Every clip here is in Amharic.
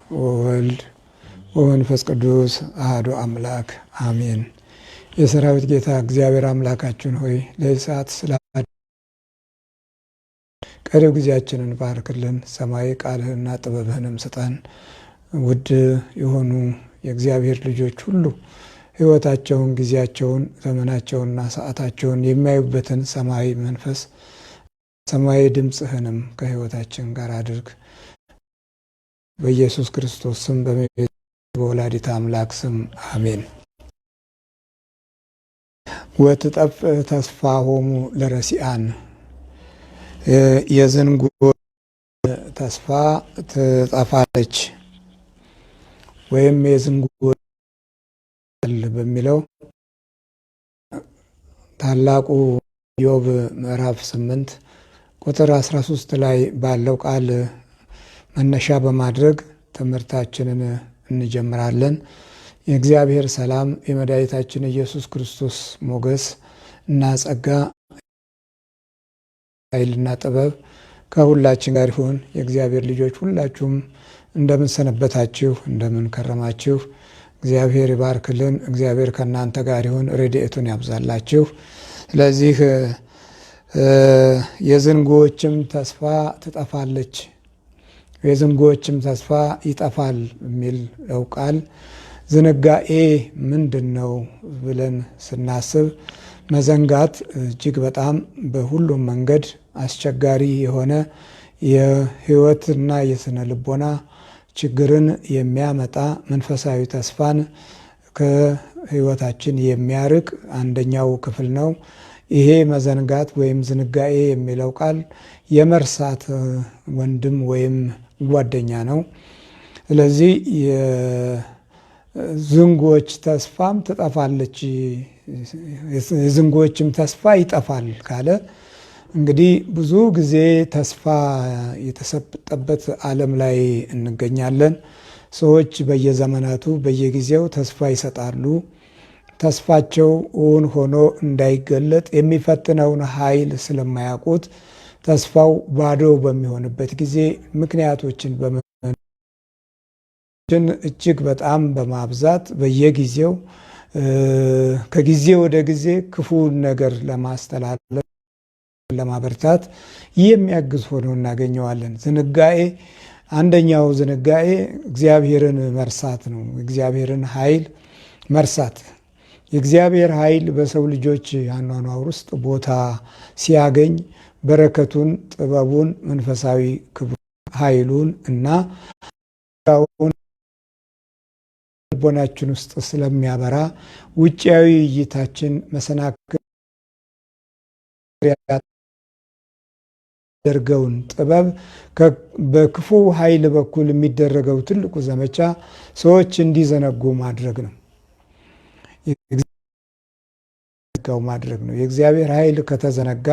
ወወልድ ወመንፈስ ቅዱስ አሐዱ አምላክ አሜን። የሰራዊት ጌታ እግዚአብሔር አምላካችን ሆይ ለዚህ ሰዓት ቀሪው ጊዜያችንን ባርክልን። ሰማያዊ ቃልህንና ጥበብህንም ስጠን። ውድ የሆኑ የእግዚአብሔር ልጆች ሁሉ ሕይወታቸውን፣ ጊዜያቸውን፣ ዘመናቸውንና ሰዓታቸውን የሚያዩበትን ሰማያዊ መንፈስ ሰማያዊ ድምፅህንም ከሕይወታችን ጋር አድርግ። በኢየሱስ ክርስቶስ ስም በወላዲተ አምላክ ስም አሜን። ወትጠፍ ተስፋሆሙ ለረሲአን፣ የዝንጉ ተስፋ ትጠፋለች ወይም የዝንጉ በሚለው ታላቁ ኢዮብ ምዕራፍ 8 ቁጥር 13 ላይ ባለው ቃል መነሻ በማድረግ ትምህርታችንን እንጀምራለን። የእግዚአብሔር ሰላም፣ የመድኃኒታችን ኢየሱስ ክርስቶስ ሞገስ እና ጸጋ፣ ኃይልና ጥበብ ከሁላችን ጋር ይሁን። የእግዚአብሔር ልጆች ሁላችሁም እንደምን ሰነበታችሁ? እንደምን ከረማችሁ? እግዚአብሔር ይባርክልን። እግዚአብሔር ከእናንተ ጋር ይሁን፣ ረድኤቱን ያብዛላችሁ። ስለዚህ የዝንጉዎችም ተስፋ ትጠፋለች፣ የዝንጉዎችም ተስፋ ይጠፋል የሚለው ቃል ዝንጋኤ ምንድን ነው ብለን ስናስብ መዘንጋት እጅግ በጣም በሁሉም መንገድ አስቸጋሪ የሆነ የሕይወትና የስነ ልቦና ችግርን የሚያመጣ መንፈሳዊ ተስፋን ከሕይወታችን የሚያርቅ አንደኛው ክፍል ነው። ይሄ መዘንጋት ወይም ዝንጋኤ የሚለው ቃል የመርሳት ወንድም ወይም ጓደኛ ነው። ስለዚህ የዝንጎች ተስፋም ትጠፋለች፣ የዝንጎችም ተስፋ ይጠፋል ካለ እንግዲህ ብዙ ጊዜ ተስፋ የተሰጠበት ዓለም ላይ እንገኛለን። ሰዎች በየዘመናቱ በየጊዜው ተስፋ ይሰጣሉ። ተስፋቸው እውን ሆኖ እንዳይገለጥ የሚፈትነውን ኃይል ስለማያውቁት ተስፋው ባዶ በሚሆንበት ጊዜ ምክንያቶችን እጅግ በጣም በማብዛት በየጊዜው ከጊዜ ወደ ጊዜ ክፉ ነገር ለማስተላለፍ ለማበርታት የሚያግዝ ሆኖ እናገኘዋለን። ዝንጋኤ አንደኛው ዝንጋኤ እግዚአብሔርን መርሳት ነው። እግዚአብሔርን ኃይል መርሳት። የእግዚአብሔር ኃይል በሰው ልጆች አኗኗር ውስጥ ቦታ ሲያገኝ በረከቱን፣ ጥበቡን፣ መንፈሳዊ ክብሩን፣ ኃይሉን እና ልቦናችን ውስጥ ስለሚያበራ ውጫዊ እይታችን መሰናክል ያደርገውን ጥበብ በክፉ ኃይል በኩል የሚደረገው ትልቁ ዘመቻ ሰዎች እንዲዘነጉ ማድረግ ነው። የእግዚአብሔር ኃይል ከተዘነጋ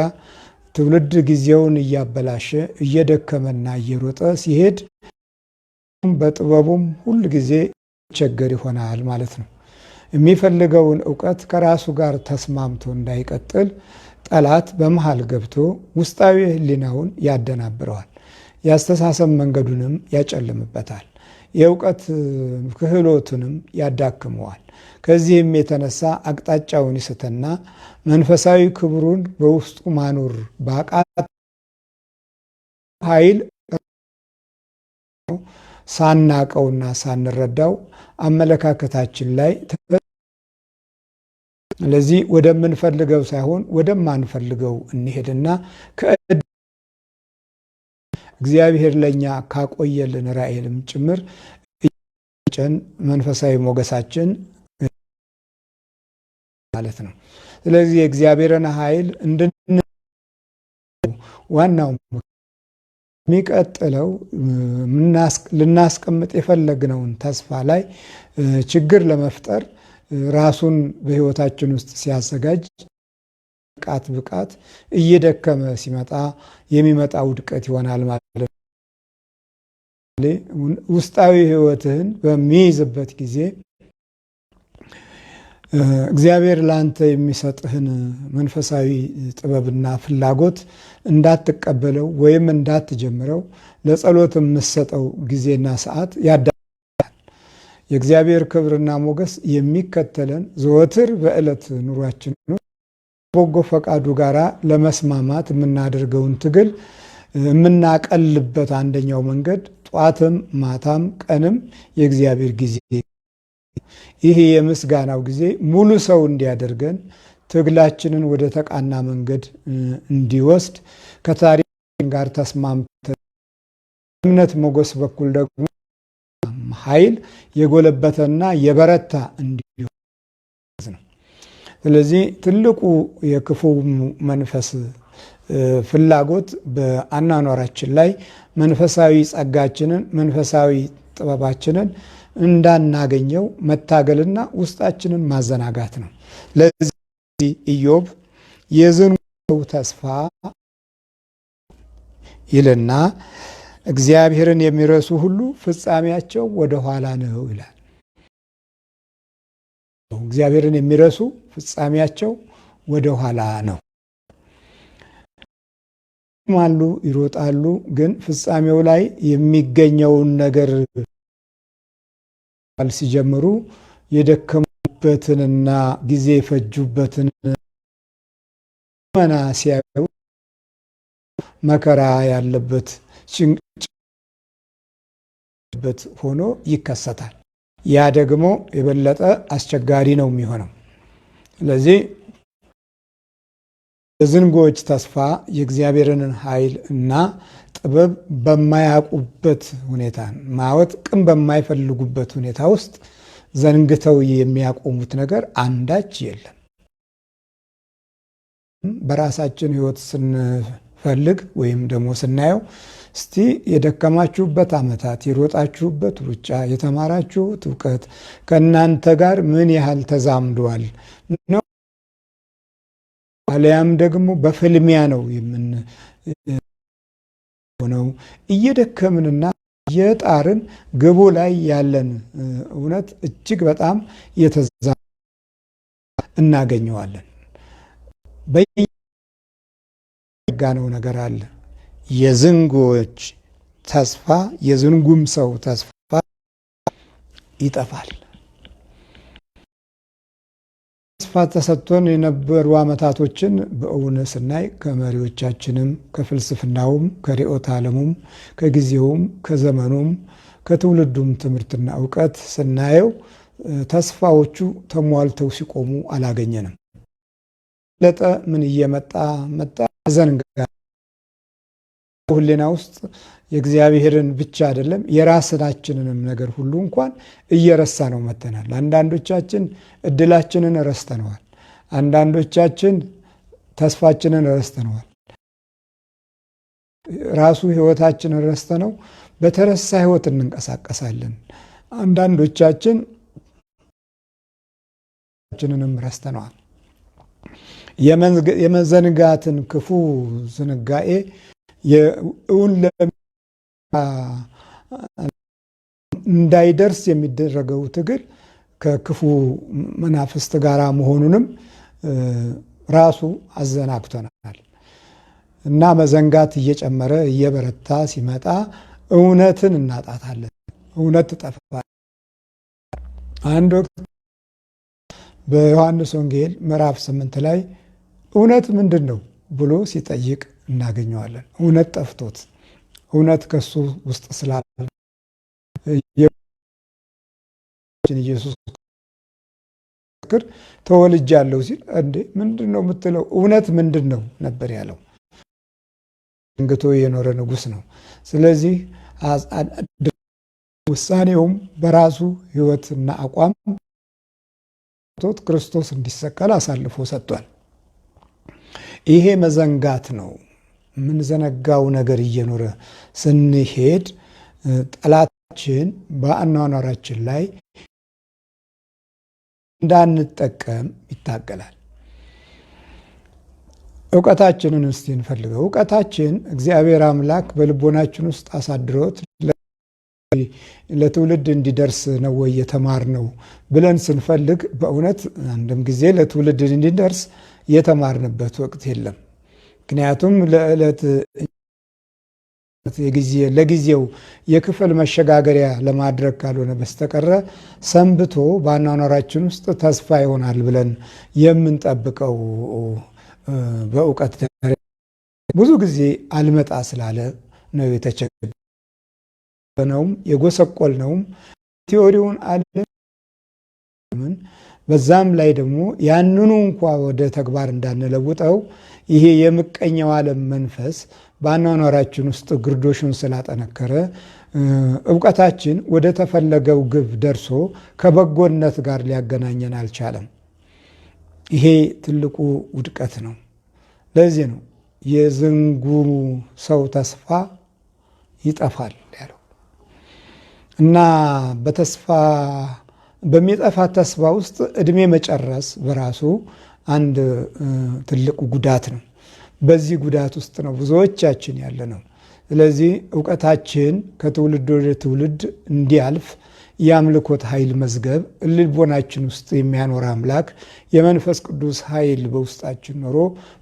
ትውልድ ጊዜውን እያበላሸ እየደከመና እየሮጠ ሲሄድ በጥበቡም ሁል ጊዜ ቸገር ይሆናል ማለት ነው። የሚፈልገውን እውቀት ከራሱ ጋር ተስማምቶ እንዳይቀጥል ጠላት በመሃል ገብቶ ውስጣዊ ሕሊናውን ያደናብረዋል፣ የአስተሳሰብ መንገዱንም ያጨልምበታል፣ የእውቀት ክህሎቱንም ያዳክመዋል። ከዚህም የተነሳ አቅጣጫውን ይስትና መንፈሳዊ ክብሩን በውስጡ ማኖር ባቃት ኃይል ሳናቀውና ሳንረዳው አመለካከታችን ላይ ስለዚህ ወደምንፈልገው ሳይሆን ወደማንፈልገው እንሄድና እግዚአብሔር ለኛ ካቆየልን ራእይልም ጭምር መንፈሳዊ ሞገሳችን ማለት ነው። ስለዚህ የእግዚአብሔርን ኃይል ዋናው የሚቀጥለው ልናስቀምጥ የፈለግነውን ተስፋ ላይ ችግር ለመፍጠር ራሱን በሕይወታችን ውስጥ ሲያዘጋጅ ብቃት እየደከመ ሲመጣ የሚመጣ ውድቀት ይሆናል ማለት ነው። ውስጣዊ ሕይወትህን በሚይዝበት ጊዜ እግዚአብሔር ላንተ የሚሰጥህን መንፈሳዊ ጥበብና ፍላጎት እንዳትቀበለው ወይም እንዳትጀምረው ለጸሎት የምትሰጠው ጊዜና ሰዓት የእግዚአብሔር ክብርና ሞገስ የሚከተለን ዘወትር በዕለት ኑሯችን በጎ ፈቃዱ ጋር ለመስማማት የምናደርገውን ትግል የምናቀልበት አንደኛው መንገድ ጧትም ማታም ቀንም የእግዚአብሔር ጊዜ፣ ይህ የምስጋናው ጊዜ ሙሉ ሰው እንዲያደርገን ትግላችንን ወደ ተቃና መንገድ እንዲወስድ ከታሪክ ጋር ተስማምተን እምነት ሞገስ በኩል ደግሞ ኃይል የጎለበተና የበረታ እንዲሆን ነው። ስለዚህ ትልቁ የክፉ መንፈስ ፍላጎት በአኗኗራችን ላይ መንፈሳዊ ጸጋችንን መንፈሳዊ ጥበባችንን እንዳናገኘው መታገልና ውስጣችንን ማዘናጋት ነው። ለዚህ ኢዮብ የዝንጉ ተስፋ ይልና እግዚአብሔርን የሚረሱ ሁሉ ፍጻሜያቸው ወደ ኋላ ነው ይላል። እግዚአብሔርን የሚረሱ ፍጻሜያቸው ወደ ኋላ ነው። ማሉ ይሮጣሉ፣ ግን ፍጻሜው ላይ የሚገኘውን ነገር ሲጀምሩ የደከሙበትንና ጊዜ የፈጁበትን መና ሲያዩ መከራ ያለበት ጭንቀት ሆኖ ይከሰታል። ያ ደግሞ የበለጠ አስቸጋሪ ነው የሚሆነው። ስለዚህ የዝንጎች ተስፋ የእግዚአብሔርን ኃይል እና ጥበብ በማያውቁበት ሁኔታ ማወቅ ቅን በማይፈልጉበት ሁኔታ ውስጥ ዘንግተው የሚያቆሙት ነገር አንዳች የለም። በራሳችን ሕይወት ስንፈልግ ወይም ደግሞ ስናየው እስቲ የደከማችሁበት ዓመታት፣ የሮጣችሁበት ሩጫ፣ የተማራችሁት እውቀት ከእናንተ ጋር ምን ያህል ተዛምዷል ነው? አሊያም ደግሞ በፍልሚያ ነው የምንሆነው? እየደከምንና የጣርን ግቡ ላይ ያለን እውነት እጅግ በጣም የተዛመደ እናገኘዋለን። በየጋነው ነገር አለ። የዝንጎች ተስፋ የዝንጉም ሰው ተስፋ ይጠፋል። ተስፋ ተሰጥቶን የነበሩ ዓመታቶችን በእውነት ስናይ ከመሪዎቻችንም ከፍልስፍናውም ከርዕዮተ ዓለሙም ከጊዜውም ከዘመኑም ከትውልዱም ትምህርትና እውቀት ስናየው ተስፋዎቹ ተሟልተው ሲቆሙ አላገኘንም። ለጠ ምን እየመጣ መጣ? ዘንጋ ሁሌና ውስጥ የእግዚአብሔርን ብቻ አይደለም የራሳችንንም ነገር ሁሉ እንኳን እየረሳ ነው መተናል። አንዳንዶቻችን እድላችንን ረስተነዋል። አንዳንዶቻችን ተስፋችንን ረስተነዋል። ራሱ ህይወታችንን ረስተነው በተረሳ ህይወት እንንቀሳቀሳለን። አንዳንዶቻችን ችንንም ረስተነዋል። የመዘንጋትን ክፉ ዝንጋኤ የእውን እንዳይደርስ የሚደረገው ትግል ከክፉ መናፍስት ጋር መሆኑንም ራሱ አዘናግቶናል እና መዘንጋት እየጨመረ እየበረታ ሲመጣ እውነትን እናጣታለን። እውነት ትጠፋለች። አንድ ወቅት በዮሐንስ ወንጌል ምዕራፍ 8 ላይ እውነት ምንድን ነው ብሎ ሲጠይቅ እናገኘዋለን። እውነት ጠፍቶት እውነት ከሱ ውስጥ ስላለ ኢየሱስ ተወልጃለሁ ሲል እንዴ ምንድን ነው የምትለው? እውነት ምንድን ነው ነበር ያለው። እንግቶ የኖረ ንጉሥ ነው። ስለዚህ ውሳኔውም በራሱ ሕይወትና አቋም ክርስቶስ እንዲሰቀል አሳልፎ ሰጥቷል። ይሄ መዘንጋት ነው። የምንዘነጋው ነገር እየኖረ ስንሄድ ጠላታችን በአኗኗራችን ላይ እንዳንጠቀም ይታገላል። እውቀታችንን እስቲ እንፈልገው። እውቀታችን እግዚአብሔር አምላክ በልቦናችን ውስጥ አሳድሮት ለትውልድ እንዲደርስ ነው ወይ የተማርነው ብለን ስንፈልግ በእውነት አንድም ጊዜ ለትውልድ እንዲደርስ የተማርንበት ወቅት የለም። ምክንያቱም ለዕለት ለጊዜው የክፍል መሸጋገሪያ ለማድረግ ካልሆነ በስተቀረ ሰንብቶ በአኗኗራችን ውስጥ ተስፋ ይሆናል ብለን የምንጠብቀው በእውቀት ብዙ ጊዜ አልመጣ ስላለ ነው የተቸገረነውም የጎሰቆልነውም ቲዎሪውን ዓለምን በዛም ላይ ደግሞ ያንኑ እንኳ ወደ ተግባር እንዳንለውጠው ይሄ የምቀኛው ዓለም መንፈስ በአኗኗራችን ውስጥ ግርዶሹን ስላጠነከረ እውቀታችን ወደ ተፈለገው ግብ ደርሶ ከበጎነት ጋር ሊያገናኘን አልቻለም። ይሄ ትልቁ ውድቀት ነው። ለዚህ ነው የዝንጉ ሰው ተስፋ ይጠፋል ያለው እና በሚጠፋ ተስፋ ውስጥ እድሜ መጨረስ በራሱ አንድ ትልቁ ጉዳት ነው። በዚህ ጉዳት ውስጥ ነው ብዙዎቻችን ያለ ነው። ስለዚህ እውቀታችን ከትውልድ ወደ ትውልድ እንዲያልፍ የአምልኮት ኃይል መዝገብ ልቦናችን ውስጥ የሚያኖር አምላክ የመንፈስ ቅዱስ ኃይል በውስጣችን ኖሮ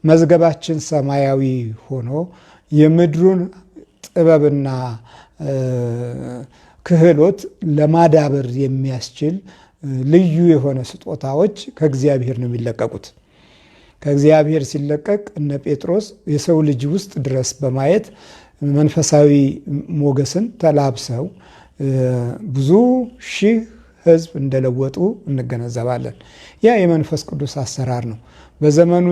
መዝገባችን ሰማያዊ ሆኖ የምድሩን ጥበብና ክህሎት ለማዳበር የሚያስችል ልዩ የሆነ ስጦታዎች ከእግዚአብሔር ነው የሚለቀቁት። ከእግዚአብሔር ሲለቀቅ እነ ጴጥሮስ የሰው ልጅ ውስጥ ድረስ በማየት መንፈሳዊ ሞገስን ተላብሰው ብዙ ሺህ ሕዝብ እንደለወጡ እንገነዘባለን። ያ የመንፈስ ቅዱስ አሰራር ነው። በዘመኑ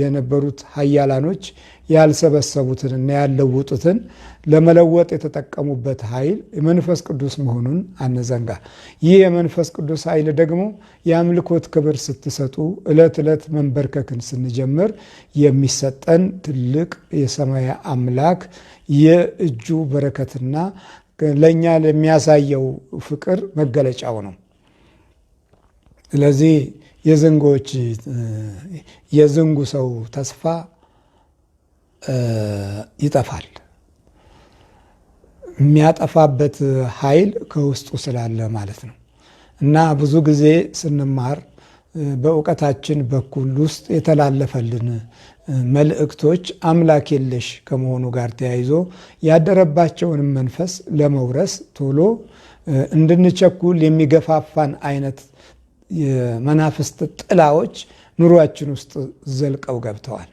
የነበሩት ኃያላኖች ያልሰበሰቡትንና ያልለወጡትን ለመለወጥ የተጠቀሙበት ኃይል የመንፈስ ቅዱስ መሆኑን አንዘንጋ። ይህ የመንፈስ ቅዱስ ኃይል ደግሞ የአምልኮት ክብር ስትሰጡ ዕለት ዕለት መንበርከክን ስንጀምር የሚሰጠን ትልቅ የሰማይ አምላክ የእጁ በረከትና ለእኛ ለሚያሳየው ፍቅር መገለጫው ነው። ስለዚህ የዝንጉ ሰው ተስፋ ይጠፋል። የሚያጠፋበት ኃይል ከውስጡ ስላለ ማለት ነው። እና ብዙ ጊዜ ስንማር በእውቀታችን በኩል ውስጥ የተላለፈልን መልእክቶች አምላክ የለሽ ከመሆኑ ጋር ተያይዞ ያደረባቸውንም መንፈስ ለመውረስ ቶሎ እንድንቸኩል የሚገፋፋን አይነት የመናፍስት ጥላዎች ኑሯችን ውስጥ ዘልቀው ገብተዋል።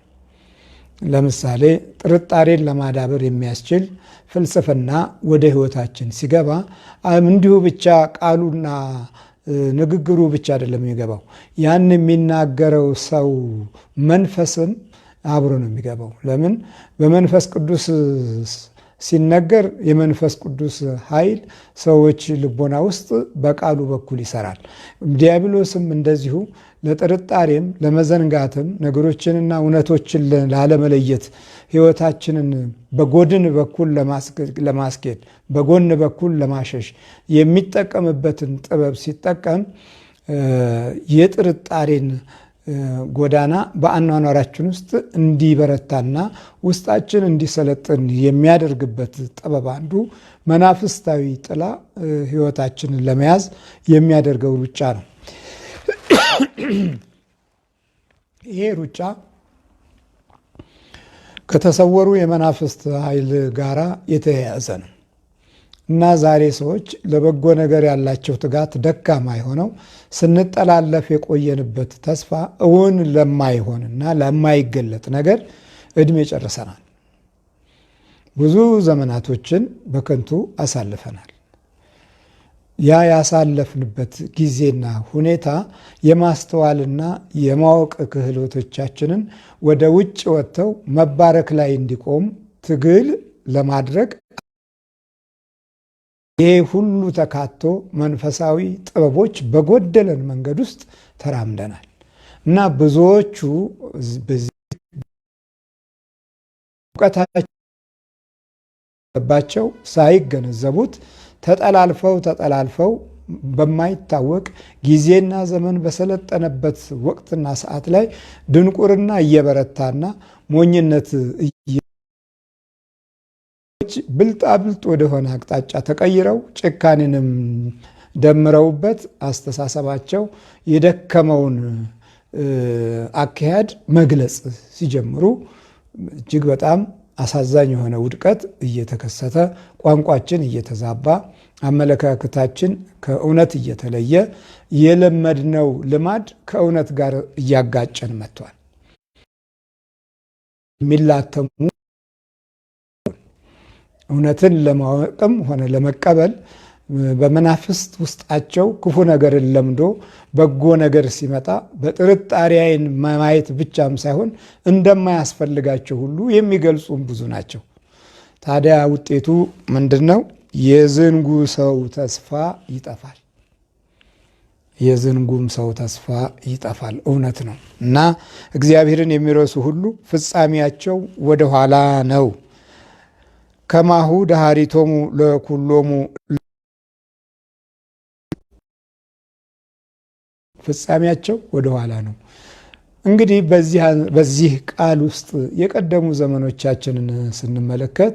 ለምሳሌ ጥርጣሬን ለማዳበር የሚያስችል ፍልስፍና ወደ ሕይወታችን ሲገባ እንዲሁ ብቻ ቃሉና ንግግሩ ብቻ አይደለም የሚገባው፣ ያን የሚናገረው ሰው መንፈስም አብሮ ነው የሚገባው። ለምን? በመንፈስ ቅዱስ ሲነገር የመንፈስ ቅዱስ ኃይል ሰዎች ልቦና ውስጥ በቃሉ በኩል ይሰራል። ዲያብሎስም እንደዚሁ ለጥርጣሬም ለመዘንጋትም ነገሮችንና እውነቶችን ላለመለየት ሕይወታችንን በጎድን በኩል ለማስኬድ በጎን በኩል ለማሸሽ የሚጠቀምበትን ጥበብ ሲጠቀም የጥርጣሬን ጎዳና በአኗኗራችን ውስጥ እንዲበረታና ውስጣችን እንዲሰለጥን የሚያደርግበት ጥበብ አንዱ መናፍስታዊ ጥላ ሕይወታችንን ለመያዝ የሚያደርገው ሩጫ ነው። ይሄ ሩጫ ከተሰወሩ የመናፍስት ኃይል ጋራ የተያያዘ ነው እና ዛሬ ሰዎች ለበጎ ነገር ያላቸው ትጋት ደካማ የሆነው ስንጠላለፍ የቆየንበት ተስፋ እውን ለማይሆንና ለማይገለጥ ነገር እድሜ ጨርሰናል። ብዙ ዘመናቶችን በከንቱ አሳልፈናል። ያ ያሳለፍንበት ጊዜና ሁኔታ የማስተዋልና የማወቅ ክህሎቶቻችንን ወደ ውጭ ወጥተው መባረክ ላይ እንዲቆም ትግል ለማድረግ ይሄ ሁሉ ተካቶ መንፈሳዊ ጥበቦች በጎደለን መንገድ ውስጥ ተራምደናል እና ብዙዎቹ እውቀታቸው ሳይገነዘቡት ተጠላልፈው በማይታወቅ ጊዜና ዘመን በሰለጠነበት ወቅትና ሰዓት ላይ ድንቁርና እየበረታና ሞኝነት ብልጣብልጥ ወደሆነ አቅጣጫ ተቀይረው ጭካኔንም ደምረውበት አስተሳሰባቸው የደከመውን አካሄድ መግለጽ ሲጀምሩ እጅግ በጣም አሳዛኝ የሆነ ውድቀት እየተከሰተ ቋንቋችን እየተዛባ አመለካከታችን ከእውነት እየተለየ የለመድነው ልማድ ከእውነት ጋር እያጋጨን መጥቷል። የሚላተሙ እውነትን ለማወቅም ሆነ ለመቀበል በመናፍስት ውስጣቸው ክፉ ነገርን ለምዶ በጎ ነገር ሲመጣ በጥርጣሬ ዓይን ማየት ብቻም ሳይሆን እንደማያስፈልጋቸው ሁሉ የሚገልጹም ብዙ ናቸው። ታዲያ ውጤቱ ምንድነው? የዝንጉ ሰው ተስፋ ይጠፋል። የዝንጉም ሰው ተስፋ ይጠፋል። እውነት ነው እና እግዚአብሔርን የሚረሱ ሁሉ ፍጻሜያቸው ወደ ኋላ ነው። ከማሁ ዳሃሪቶሙ ለኩሎሙ ፍጻሜያቸው ወደ ኋላ ነው። እንግዲህ በዚህ ቃል ውስጥ የቀደሙ ዘመኖቻችንን ስንመለከት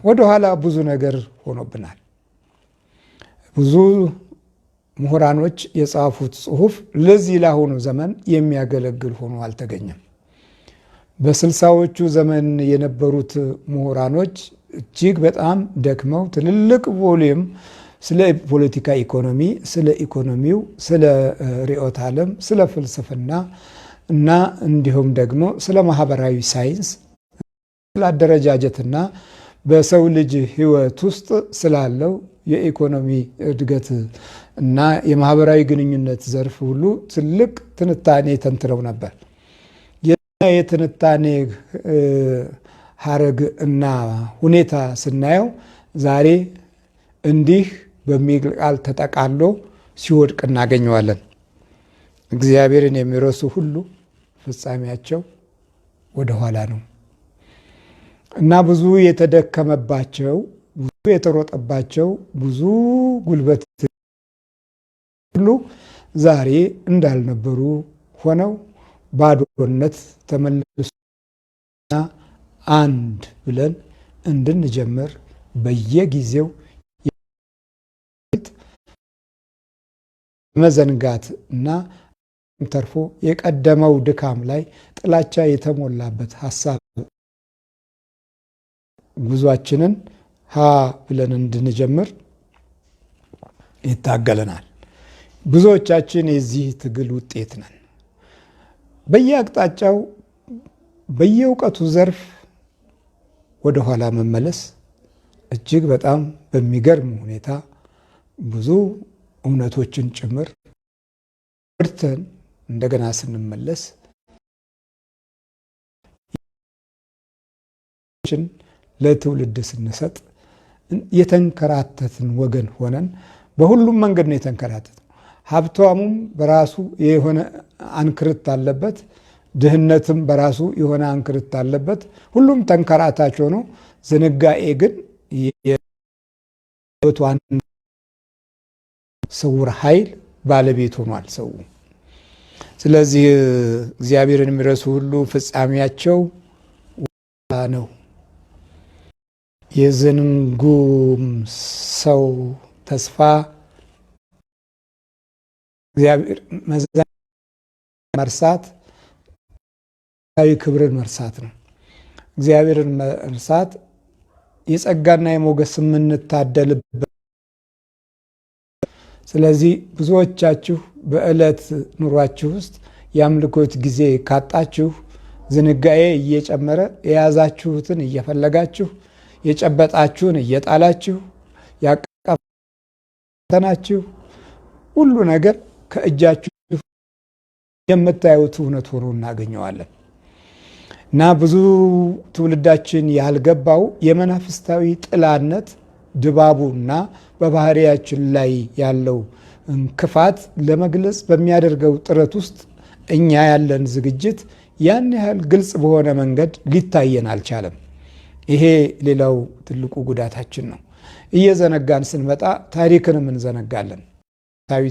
ወደ ኋላ ብዙ ነገር ሆኖብናል። ብዙ ምሁራኖች የጻፉት ጽሑፍ ለዚህ ለአሁኑ ዘመን የሚያገለግል ሆኖ አልተገኘም። በስልሳዎቹ ዘመን የነበሩት ምሁራኖች እጅግ በጣም ደክመው ትልልቅ ቮሊዩም ስለ ፖለቲካ ኢኮኖሚ፣ ስለ ኢኮኖሚው፣ ስለ ርዕዮተ ዓለም፣ ስለ ፍልስፍና እና እንዲሁም ደግሞ ስለ ማህበራዊ ሳይንስ፣ ስለ አደረጃጀትና በሰው ልጅ ሕይወት ውስጥ ስላለው የኢኮኖሚ እድገት እና የማህበራዊ ግንኙነት ዘርፍ ሁሉ ትልቅ ትንታኔ ተንትነው ነበር። የትንታኔ ሀረግ እና ሁኔታ ስናየው ዛሬ እንዲህ በሚል ቃል ተጠቃሎ ሲወድቅ እናገኘዋለን። እግዚአብሔርን የሚረሱ ሁሉ ፍጻሜያቸው ወደ ኋላ ነው እና ብዙ የተደከመባቸው፣ ብዙ የተሮጠባቸው፣ ብዙ ጉልበት ሁሉ ዛሬ እንዳልነበሩ ሆነው ባዶነት ተመልሶና አንድ ብለን እንድንጀምር በየጊዜው መዘንጋት እና ተርፎ የቀደመው ድካም ላይ ጥላቻ የተሞላበት ሐሳብ ጉዟችንን ሀ ብለን እንድንጀምር ይታገለናል። ብዙዎቻችን የዚህ ትግል ውጤት ነን። በየአቅጣጫው በየእውቀቱ ዘርፍ ወደ ኋላ መመለስ እጅግ በጣም በሚገርም ሁኔታ ብዙ እውነቶችን ጭምር ወርተን እንደገና ስንመለስ ለትውልድ ስንሰጥ የተንከራተትን ወገን ሆነን በሁሉም መንገድ ነው የተንከራተት። ሀብታሙም በራሱ የሆነ አንክርት አለበት፣ ድህነትም በራሱ የሆነ አንክርት አለበት። ሁሉም ተንከራታች ሆኖ ዝንጋኤ ግን የህይወቷን ስውር ኃይል ባለቤት ሆኗል ሰው። ስለዚህ እግዚአብሔርን የሚረሱ ሁሉ ፍጻሜያቸው ነው። የዝንጉም ሰው ተስፋ እግዚአብሔር መርሳት ክብርን መርሳት ነው። እግዚአብሔርን መርሳት የጸጋና የሞገስ የምንታደልበት። ስለዚህ ብዙዎቻችሁ በዕለት ኑሯችሁ ውስጥ የአምልኮት ጊዜ ካጣችሁ ዝንጋኤ እየጨመረ የያዛችሁትን እየፈለጋችሁ የጨበጣችሁን እየጣላችሁ ያቀፈተናችሁ ሁሉ ነገር ከእጃችሁ የምታዩት እውነት ሆኖ እናገኘዋለን። እና ብዙ ትውልዳችን ያልገባው የመናፍስታዊ ጥላነት ድባቡና በባህሪያችን ላይ ያለው እንክፋት ለመግለጽ በሚያደርገው ጥረት ውስጥ እኛ ያለን ዝግጅት ያን ያህል ግልጽ በሆነ መንገድ ሊታየን አልቻለም። ይሄ ሌላው ትልቁ ጉዳታችን ነው። እየዘነጋን ስንመጣ ታሪክንም እንዘነጋለን።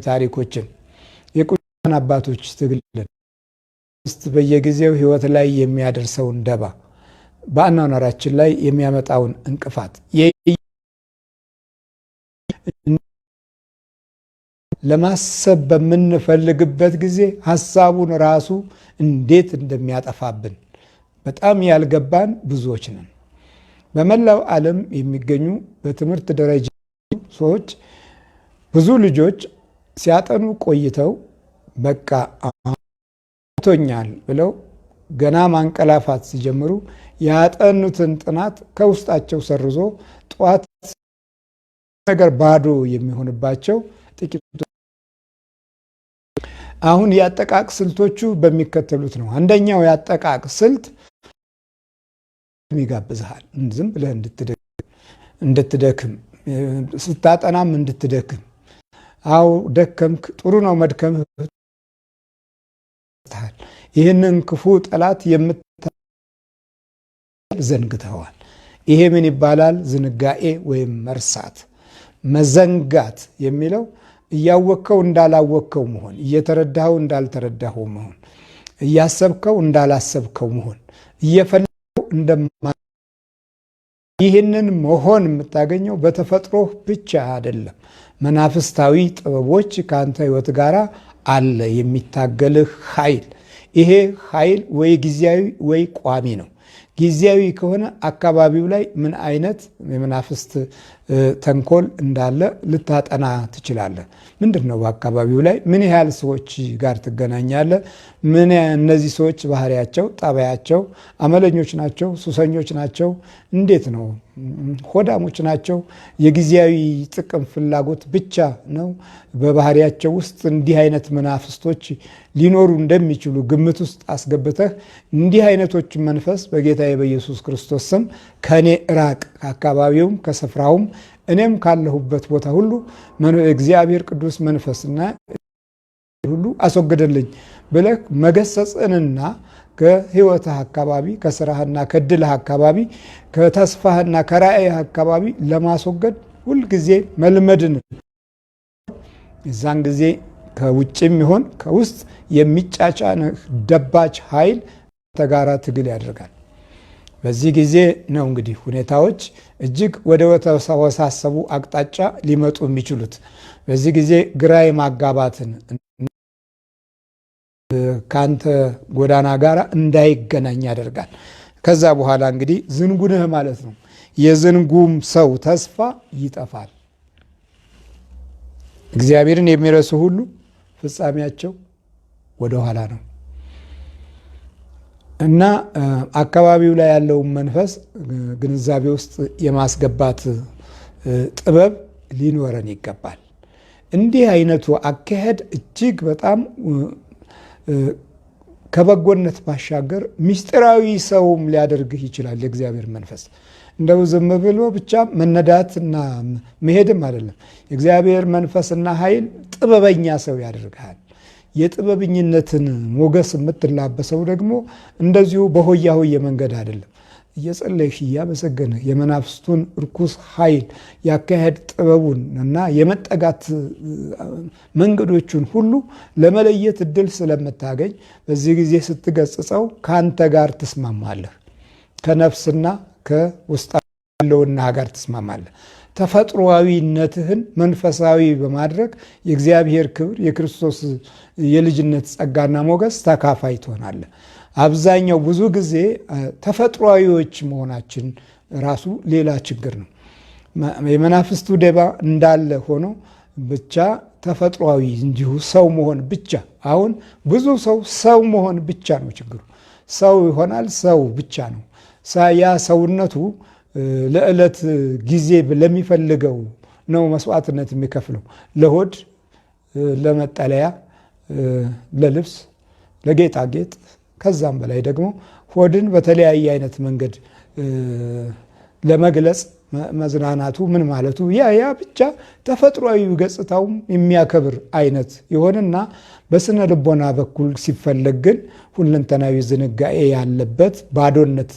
ታሪኮችን የቅዱሳን አባቶች ትግልን በየጊዜው ሕይወት ላይ የሚያደርሰውን ደባ፣ በአኗኗራችን ላይ የሚያመጣውን እንቅፋት ለማሰብ በምንፈልግበት ጊዜ ሐሳቡን ራሱ እንዴት እንደሚያጠፋብን በጣም ያልገባን ብዙዎች ነን። በመላው ዓለም የሚገኙ በትምህርት ደረጃ ሰዎች ብዙ ልጆች ሲያጠኑ ቆይተው በቃ ቶኛል ብለው ገና ማንቀላፋት ሲጀምሩ ያጠኑትን ጥናት ከውስጣቸው ሰርዞ ጧት ነገር ባዶ የሚሆንባቸው ጥቂት። አሁን ያጠቃቅ ስልቶቹ በሚከተሉት ነው። አንደኛው ያጠቃቅ ስልት ይጋብዝሃል ዝም ብለህ እንድትደክም፣ ስታጠናም እንድትደክም። አው ደከምክ፣ ጥሩ ነው መድከም። ይህንን ክፉ ጠላት ዘንግተዋል። ይሄ ምን ይባላል? ዝንጋኤ ወይም መርሳት። መዘንጋት የሚለው እያወቅከው እንዳላወቅከው መሆን፣ እየተረዳኸው እንዳልተረዳኸው መሆን፣ እያሰብከው እንዳላሰብከው መሆን፣ እየፈለገው እንደማ ይህንን መሆን የምታገኘው በተፈጥሮ ብቻ አይደለም። መናፍስታዊ ጥበቦች ከአንተ ሕይወት ጋር አለ የሚታገልህ ኃይል። ይሄ ኃይል ወይ ጊዜያዊ ወይ ቋሚ ነው። ጊዜያዊ ከሆነ አካባቢው ላይ ምን አይነት የመናፍስት ተንኮል እንዳለ ልታጠና ትችላለህ። ምንድን ነው በአካባቢው ላይ ምን ያህል ሰዎች ጋር ትገናኛለህ? ምን እነዚህ ሰዎች ባህሪያቸው፣ ጠባያቸው አመለኞች ናቸው? ሱሰኞች ናቸው? እንዴት ነው? ሆዳሞች ናቸው? የጊዜያዊ ጥቅም ፍላጎት ብቻ ነው? በባህሪያቸው ውስጥ እንዲህ አይነት መናፍስቶች ሊኖሩ እንደሚችሉ ግምት ውስጥ አስገብተህ እንዲህ አይነቶች መንፈስ በጌታዬ በኢየሱስ ክርስቶስ ስም ከኔ ራቅ፣ ከአካባቢውም ከስፍራውም እኔም ካለሁበት ቦታ ሁሉ እግዚአብሔር ቅዱስ መንፈስና ሁሉ አስወግድልኝ ብለህ መገሰጽንና ከህይወትህ አካባቢ ከስራህና ከድልህ አካባቢ ከተስፋህና ከራእይህ አካባቢ ለማስወገድ ሁልጊዜ መልመድን እዛን ጊዜ ከውጭም ይሆን ከውስጥ የሚጫጫንህ ደባች ኃይል ተጋራ ትግል ያደርጋል። በዚህ ጊዜ ነው እንግዲህ ሁኔታዎች እጅግ ወደ ተወሳሰቡ አቅጣጫ ሊመጡ የሚችሉት። በዚህ ጊዜ ግራ የማጋባትን ካንተ ጎዳና ጋር እንዳይገናኝ ያደርጋል። ከዛ በኋላ እንግዲህ ዝንጉንህ ማለት ነው። የዝንጉም ሰው ተስፋ ይጠፋል። እግዚአብሔርን የሚረሱ ሁሉ ፍጻሜያቸው ወደ ኋላ ነው እና አካባቢው ላይ ያለውን መንፈስ ግንዛቤ ውስጥ የማስገባት ጥበብ ሊኖረን ይገባል። እንዲህ አይነቱ አካሄድ እጅግ በጣም ከበጎነት ባሻገር ምስጢራዊ ሰውም ሊያደርግህ ይችላል። የእግዚአብሔር መንፈስ እንደው ዝም ብሎ ብቻ መነዳትና መሄድም አይደለም። የእግዚአብሔር መንፈስና ኃይል ጥበበኛ ሰው ያደርግሃል። የጥበብኝነትን ሞገስ የምትላበሰው ደግሞ እንደዚሁ በሆያ ሆየ መንገድ አይደለም። እየጸለይሽ እያመሰገነ የመናፍስቱን ርኩስ ኃይል ያካሄድ ጥበቡን እና የመጠጋት መንገዶቹን ሁሉ ለመለየት እድል ስለምታገኝ በዚህ ጊዜ ስትገጽጸው ከአንተ ጋር ትስማማለህ። ከነፍስና ከውስጥ ያለውና ጋር ትስማማለህ። ተፈጥሮአዊነትህን መንፈሳዊ በማድረግ የእግዚአብሔር ክብር የክርስቶስ የልጅነት ጸጋና ሞገስ ተካፋይ ትሆናለህ። አብዛኛው ብዙ ጊዜ ተፈጥሮአዊዎች መሆናችን ራሱ ሌላ ችግር ነው። የመናፍስቱ ደባ እንዳለ ሆኖ ብቻ ተፈጥሮአዊ እንዲሁ ሰው መሆን ብቻ። አሁን ብዙ ሰው መሆን ብቻ ነው ችግሩ። ሰው ይሆናል፣ ሰው ብቻ ነው። ያ ሰውነቱ ለዕለት ጊዜ ለሚፈልገው ነው መስዋዕትነት የሚከፍለው። ለሆድ፣ ለመጠለያ፣ ለልብስ፣ ለጌጣጌጥ ከዛም በላይ ደግሞ ሆድን በተለያየ አይነት መንገድ ለመግለጽ መዝናናቱ ምን ማለቱ ያ ብቻ ተፈጥሯዊ ገጽታውም የሚያከብር አይነት ይሆንና በስነ ልቦና በኩል ሲፈለግ ግን ሁለንተናዊ ዝንጋኤ ያለበት ባዶነት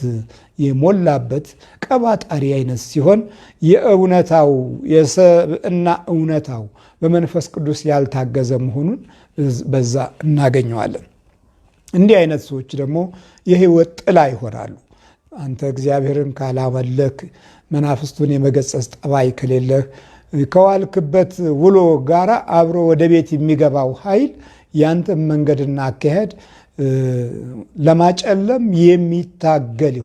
የሞላበት ቀባጣሪ አይነት ሲሆን የእውነታው የሰብእና እውነታው በመንፈስ ቅዱስ ያልታገዘ መሆኑን በዛ እናገኘዋለን። እንዲህ አይነት ሰዎች ደግሞ የህይወት ጥላ ይሆናሉ። አንተ እግዚአብሔርን ካላመለክ መናፍስቱን የመገሰጽ ጠባይ ከሌለህ ከዋልክበት ውሎ ጋራ አብሮ ወደ ቤት የሚገባው ኃይል ያንተ መንገድና አካሄድ ለማጨለም የሚታገል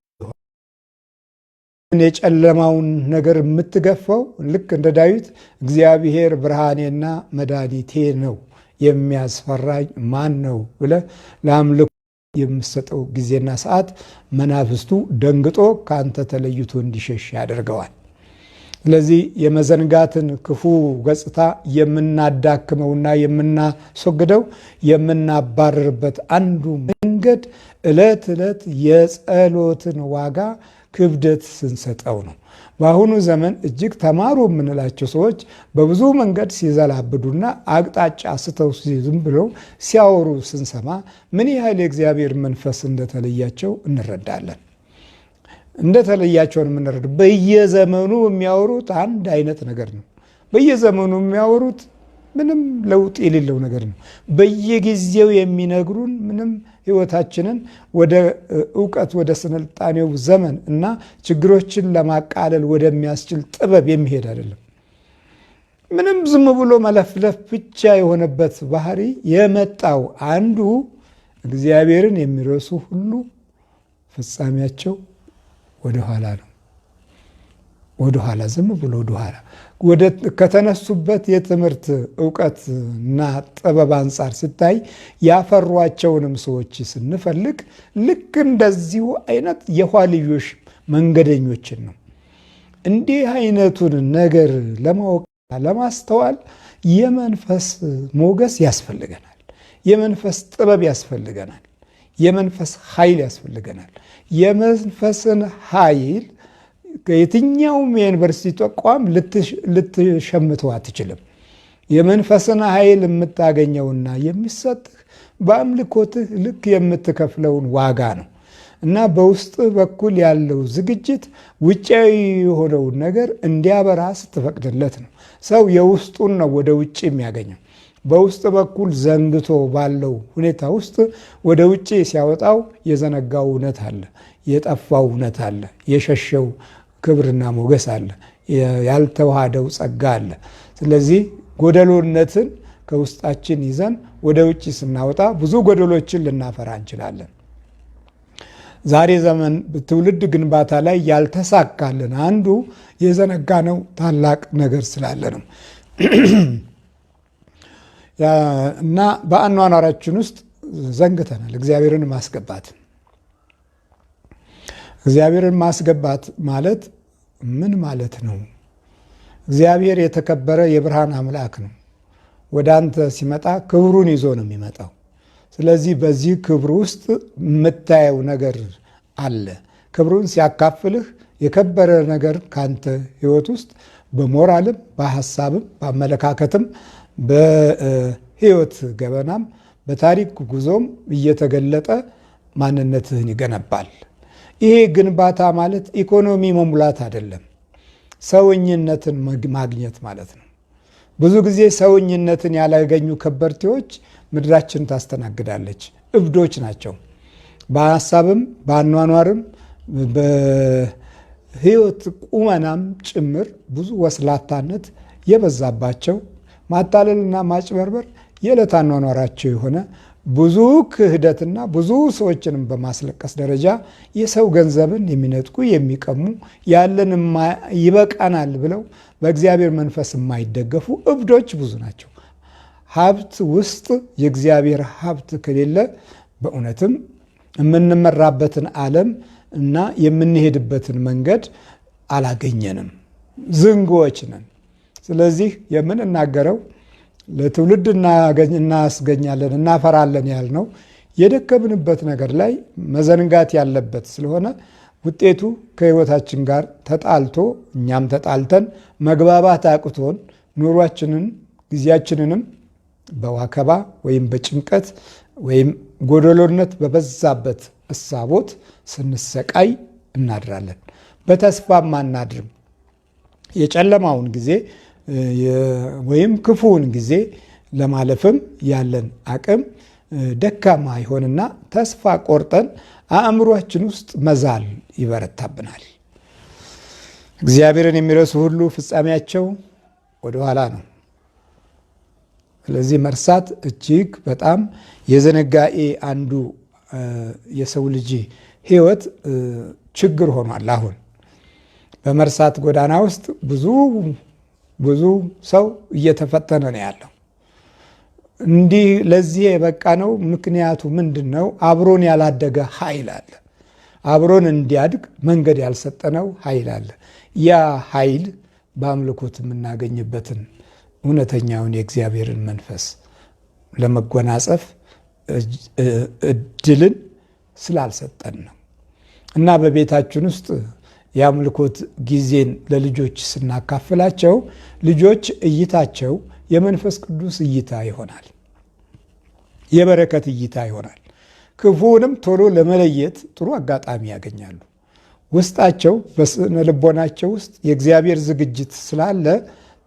የጨለማውን ነገር የምትገፋው ልክ እንደ ዳዊት እግዚአብሔር ብርሃኔና መድኃኒቴ ነው የሚያስፈራኝ ማን ነው ብለህ ለአምልኮ የምትሰጠው ጊዜና ሰዓት መናፍስቱ ደንግጦ ከአንተ ተለይቶ እንዲሸሽ ያደርገዋል። ስለዚህ የመዘንጋትን ክፉ ገጽታ የምናዳክመውና የምናስወግደው የምናባረርበት አንዱ መንገድ ዕለት ዕለት የጸሎትን ዋጋ ክብደት ስንሰጠው ነው። በአሁኑ ዘመን እጅግ ተማሩ የምንላቸው ሰዎች በብዙ መንገድ ሲዘላብዱና አቅጣጫ ስተው ዝም ብለው ሲያወሩ ስንሰማ ምን ያህል የእግዚአብሔር መንፈስ እንደተለያቸው እንረዳለን። እንደተለያቸውን የምንረዳ በየዘመኑ የሚያወሩት አንድ አይነት ነገር ነው። በየዘመኑ የሚያወሩት ምንም ለውጥ የሌለው ነገር ነው። በየጊዜው የሚነግሩን ምንም ሕይወታችንን ወደ እውቀት ወደ ስልጣኔው ዘመን እና ችግሮችን ለማቃለል ወደሚያስችል ጥበብ የሚሄድ አይደለም። ምንም ዝም ብሎ መለፍለፍ ብቻ የሆነበት ባህሪ የመጣው አንዱ እግዚአብሔርን የሚረሱ ሁሉ ፍጻሜያቸው ወደኋላ ነው። ወደኋላ ዝም ብሎ ወደኋላ ከተነሱበት የትምህርት እውቀትና ጥበብ አንጻር ሲታይ ያፈሯቸውንም ሰዎች ስንፈልግ ልክ እንደዚሁ አይነት የኋልዮሽ መንገደኞችን ነው። እንዲህ አይነቱን ነገር ለማወቅ ለማስተዋል የመንፈስ ሞገስ ያስፈልገናል። የመንፈስ ጥበብ ያስፈልገናል። የመንፈስ ኃይል ያስፈልገናል። የመንፈስን ኃይል ከየትኛውም የዩኒቨርሲቲ ተቋም ልትሸምተው አትችልም። የመንፈስን ኃይል የምታገኘውና የሚሰጥህ በአምልኮትህ ልክ የምትከፍለውን ዋጋ ነው እና በውስጥ በኩል ያለው ዝግጅት ውጫዊ የሆነውን ነገር እንዲያበራ ስትፈቅድለት ነው። ሰው የውስጡን ነው ወደ ውጭ የሚያገኘው። በውስጥ በኩል ዘንግቶ ባለው ሁኔታ ውስጥ ወደ ውጭ ሲያወጣው የዘነጋው እውነት አለ፣ የጠፋው እውነት አለ፣ የሸሸው ክብርና ሞገስ አለ፣ ያልተዋሃደው ጸጋ አለ። ስለዚህ ጎደሎነትን ከውስጣችን ይዘን ወደ ውጭ ስናወጣ ብዙ ጎደሎችን ልናፈራ እንችላለን። ዛሬ ዘመን ትውልድ ግንባታ ላይ ያልተሳካልን አንዱ የዘነጋነው ታላቅ ነገር ስላለ ነው እና በአኗኗራችን ውስጥ ዘንግተናል እግዚአብሔርን ማስገባት። እግዚአብሔርን ማስገባት ማለት ምን ማለት ነው? እግዚአብሔር የተከበረ የብርሃን አምላክ ነው። ወደ አንተ ሲመጣ ክብሩን ይዞ ነው የሚመጣው። ስለዚህ በዚህ ክብር ውስጥ የምታየው ነገር አለ። ክብሩን ሲያካፍልህ የከበረ ነገር ካንተ ሕይወት ውስጥ በሞራልም በሐሳብም በአመለካከትም በሕይወት ገበናም በታሪክ ጉዞም እየተገለጠ ማንነትህን ይገነባል። ይሄ ግንባታ ማለት ኢኮኖሚ መሙላት አይደለም፣ ሰውኝነትን ማግኘት ማለት ነው። ብዙ ጊዜ ሰውኝነትን ያላገኙ ከበርቴዎች ምድራችን ታስተናግዳለች። እብዶች ናቸው። በሐሳብም በአኗኗርም በሕይወት ቁመናም ጭምር ብዙ ወስላታነት የበዛባቸው ማታለልና ማጭበርበር የዕለት አኗኗራቸው የሆነ ብዙ ክህደትና ብዙ ሰዎችንም በማስለቀስ ደረጃ የሰው ገንዘብን የሚነጥቁ የሚቀሙ ያለን ይበቃናል ብለው በእግዚአብሔር መንፈስ የማይደገፉ እብዶች ብዙ ናቸው። ሀብት ውስጥ የእግዚአብሔር ሀብት ከሌለ በእውነትም የምንመራበትን ዓለም እና የምንሄድበትን መንገድ አላገኘንም፣ ዝንጎዎች ነን። ስለዚህ የምንናገረው ለትውልድ እናስገኛለን እናፈራለን ያልነው የደከምንበት ነገር ላይ መዘንጋት ያለበት ስለሆነ ውጤቱ ከሕይወታችን ጋር ተጣልቶ እኛም ተጣልተን መግባባት አቅቶን ኑሯችንን ጊዜያችንንም በዋከባ ወይም በጭንቀት ወይም ጎደሎነት በበዛበት እሳቦት ስንሰቃይ እናድራለን። በተስፋም አናድርም። የጨለማውን ጊዜ ወይም ክፉውን ጊዜ ለማለፍም ያለን አቅም ደካማ ይሆንና ተስፋ ቆርጠን አእምሯችን ውስጥ መዛል ይበረታብናል። እግዚአብሔርን የሚረሱ ሁሉ ፍጻሜያቸው ወደኋላ ነው። ስለዚህ መርሳት እጅግ በጣም የዝንጋኤ አንዱ የሰው ልጅ ሕይወት ችግር ሆኗል። አሁን በመርሳት ጎዳና ውስጥ ብዙ ሰው እየተፈተነ ነው ያለው። እንዲህ ለዚህ የበቃ ነው ምክንያቱ ምንድን ነው? አብሮን ያላደገ ኃይል አለ። አብሮን እንዲያድግ መንገድ ያልሰጠነው ኃይል አለ። ያ ኃይል በአምልኮት የምናገኝበትን እውነተኛውን የእግዚአብሔርን መንፈስ ለመጎናጸፍ እድልን ስላልሰጠን ነው። እና በቤታችን ውስጥ የአምልኮት ጊዜን ለልጆች ስናካፍላቸው ልጆች እይታቸው የመንፈስ ቅዱስ እይታ ይሆናል፣ የበረከት እይታ ይሆናል። ክፉውንም ቶሎ ለመለየት ጥሩ አጋጣሚ ያገኛሉ። ውስጣቸው በስነ ልቦናቸው ውስጥ የእግዚአብሔር ዝግጅት ስላለ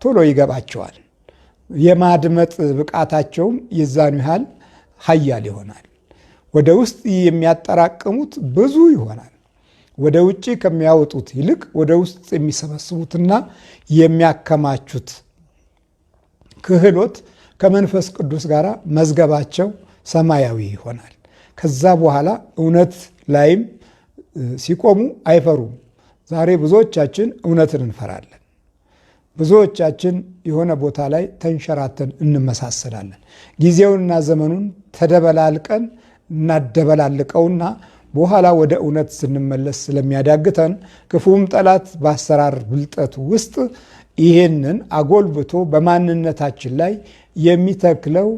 ቶሎ ይገባቸዋል። የማድመጥ ብቃታቸውም የዛኑ ያህል ኃያል ይሆናል። ወደ ውስጥ የሚያጠራቅሙት ብዙ ይሆናል። ወደ ውጭ ከሚያወጡት ይልቅ ወደ ውስጥ የሚሰበስቡትና የሚያከማቹት ክህሎት ከመንፈስ ቅዱስ ጋር መዝገባቸው ሰማያዊ ይሆናል። ከዛ በኋላ እውነት ላይም ሲቆሙ አይፈሩም። ዛሬ ብዙዎቻችን እውነትን እንፈራለን። ብዙዎቻችን የሆነ ቦታ ላይ ተንሸራተን እንመሳሰላለን። ጊዜውንና ዘመኑን ተደበላልቀን እናደበላልቀውና በኋላ ወደ እውነት ስንመለስ ስለሚያዳግተን ክፉም ጠላት በአሰራር ብልጠት ውስጥ ይሄንን አጎልብቶ በማንነታችን ላይ የሚተክለው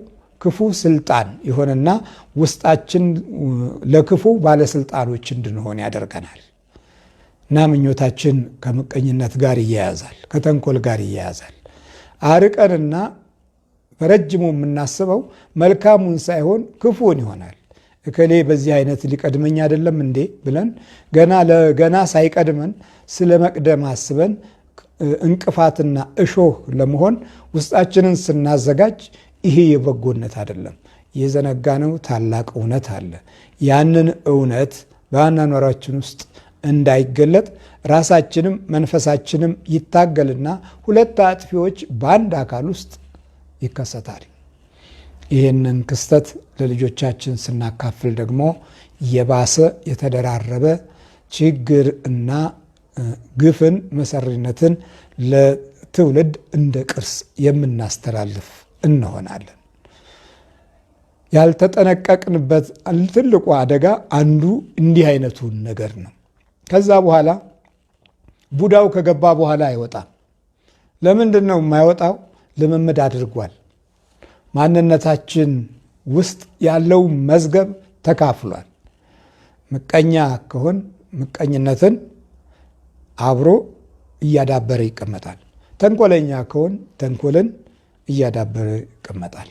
ክፉ ስልጣን ይሆንና ውስጣችን ለክፉ ባለስልጣኖች እንድንሆን ያደርገናል። እና ምኞታችን ከምቀኝነት ጋር ይያያዛል፣ ከተንኮል ጋር ይያያዛል። አርቀንና በረጅሙ የምናስበው መልካሙን ሳይሆን ክፉን ይሆናል። እከሌ በዚህ አይነት ሊቀድመኝ አይደለም እንዴ ብለን ገና ሳይቀድመን ስለ መቅደም አስበን እንቅፋትና እሾህ ለመሆን ውስጣችንን ስናዘጋጅ ይሄ የበጎነት አይደለም። የዘነጋነው ታላቅ እውነት አለ። ያንን እውነት በአኗኗራችን ውስጥ እንዳይገለጥ ራሳችንም መንፈሳችንም ይታገልና ሁለት አጥፊዎች በአንድ አካል ውስጥ ይከሰታል። ይህንን ክስተት ለልጆቻችን ስናካፍል ደግሞ የባሰ የተደራረበ ችግር እና ግፍን፣ መሰሪነትን ለትውልድ እንደ ቅርስ የምናስተላልፍ እንሆናለን። ያልተጠነቀቅንበት ትልቁ አደጋ አንዱ እንዲህ አይነቱን ነገር ነው። ከዛ በኋላ ቡዳው ከገባ በኋላ አይወጣም። ለምንድን ነው የማይወጣው? ልምምድ አድርጓል። ማንነታችን ውስጥ ያለው መዝገብ ተካፍሏል። ምቀኛ ከሆን ምቀኝነትን አብሮ እያዳበረ ይቀመጣል። ተንኮለኛ ከሆን ተንኮልን እያዳበረ ይቀመጣል።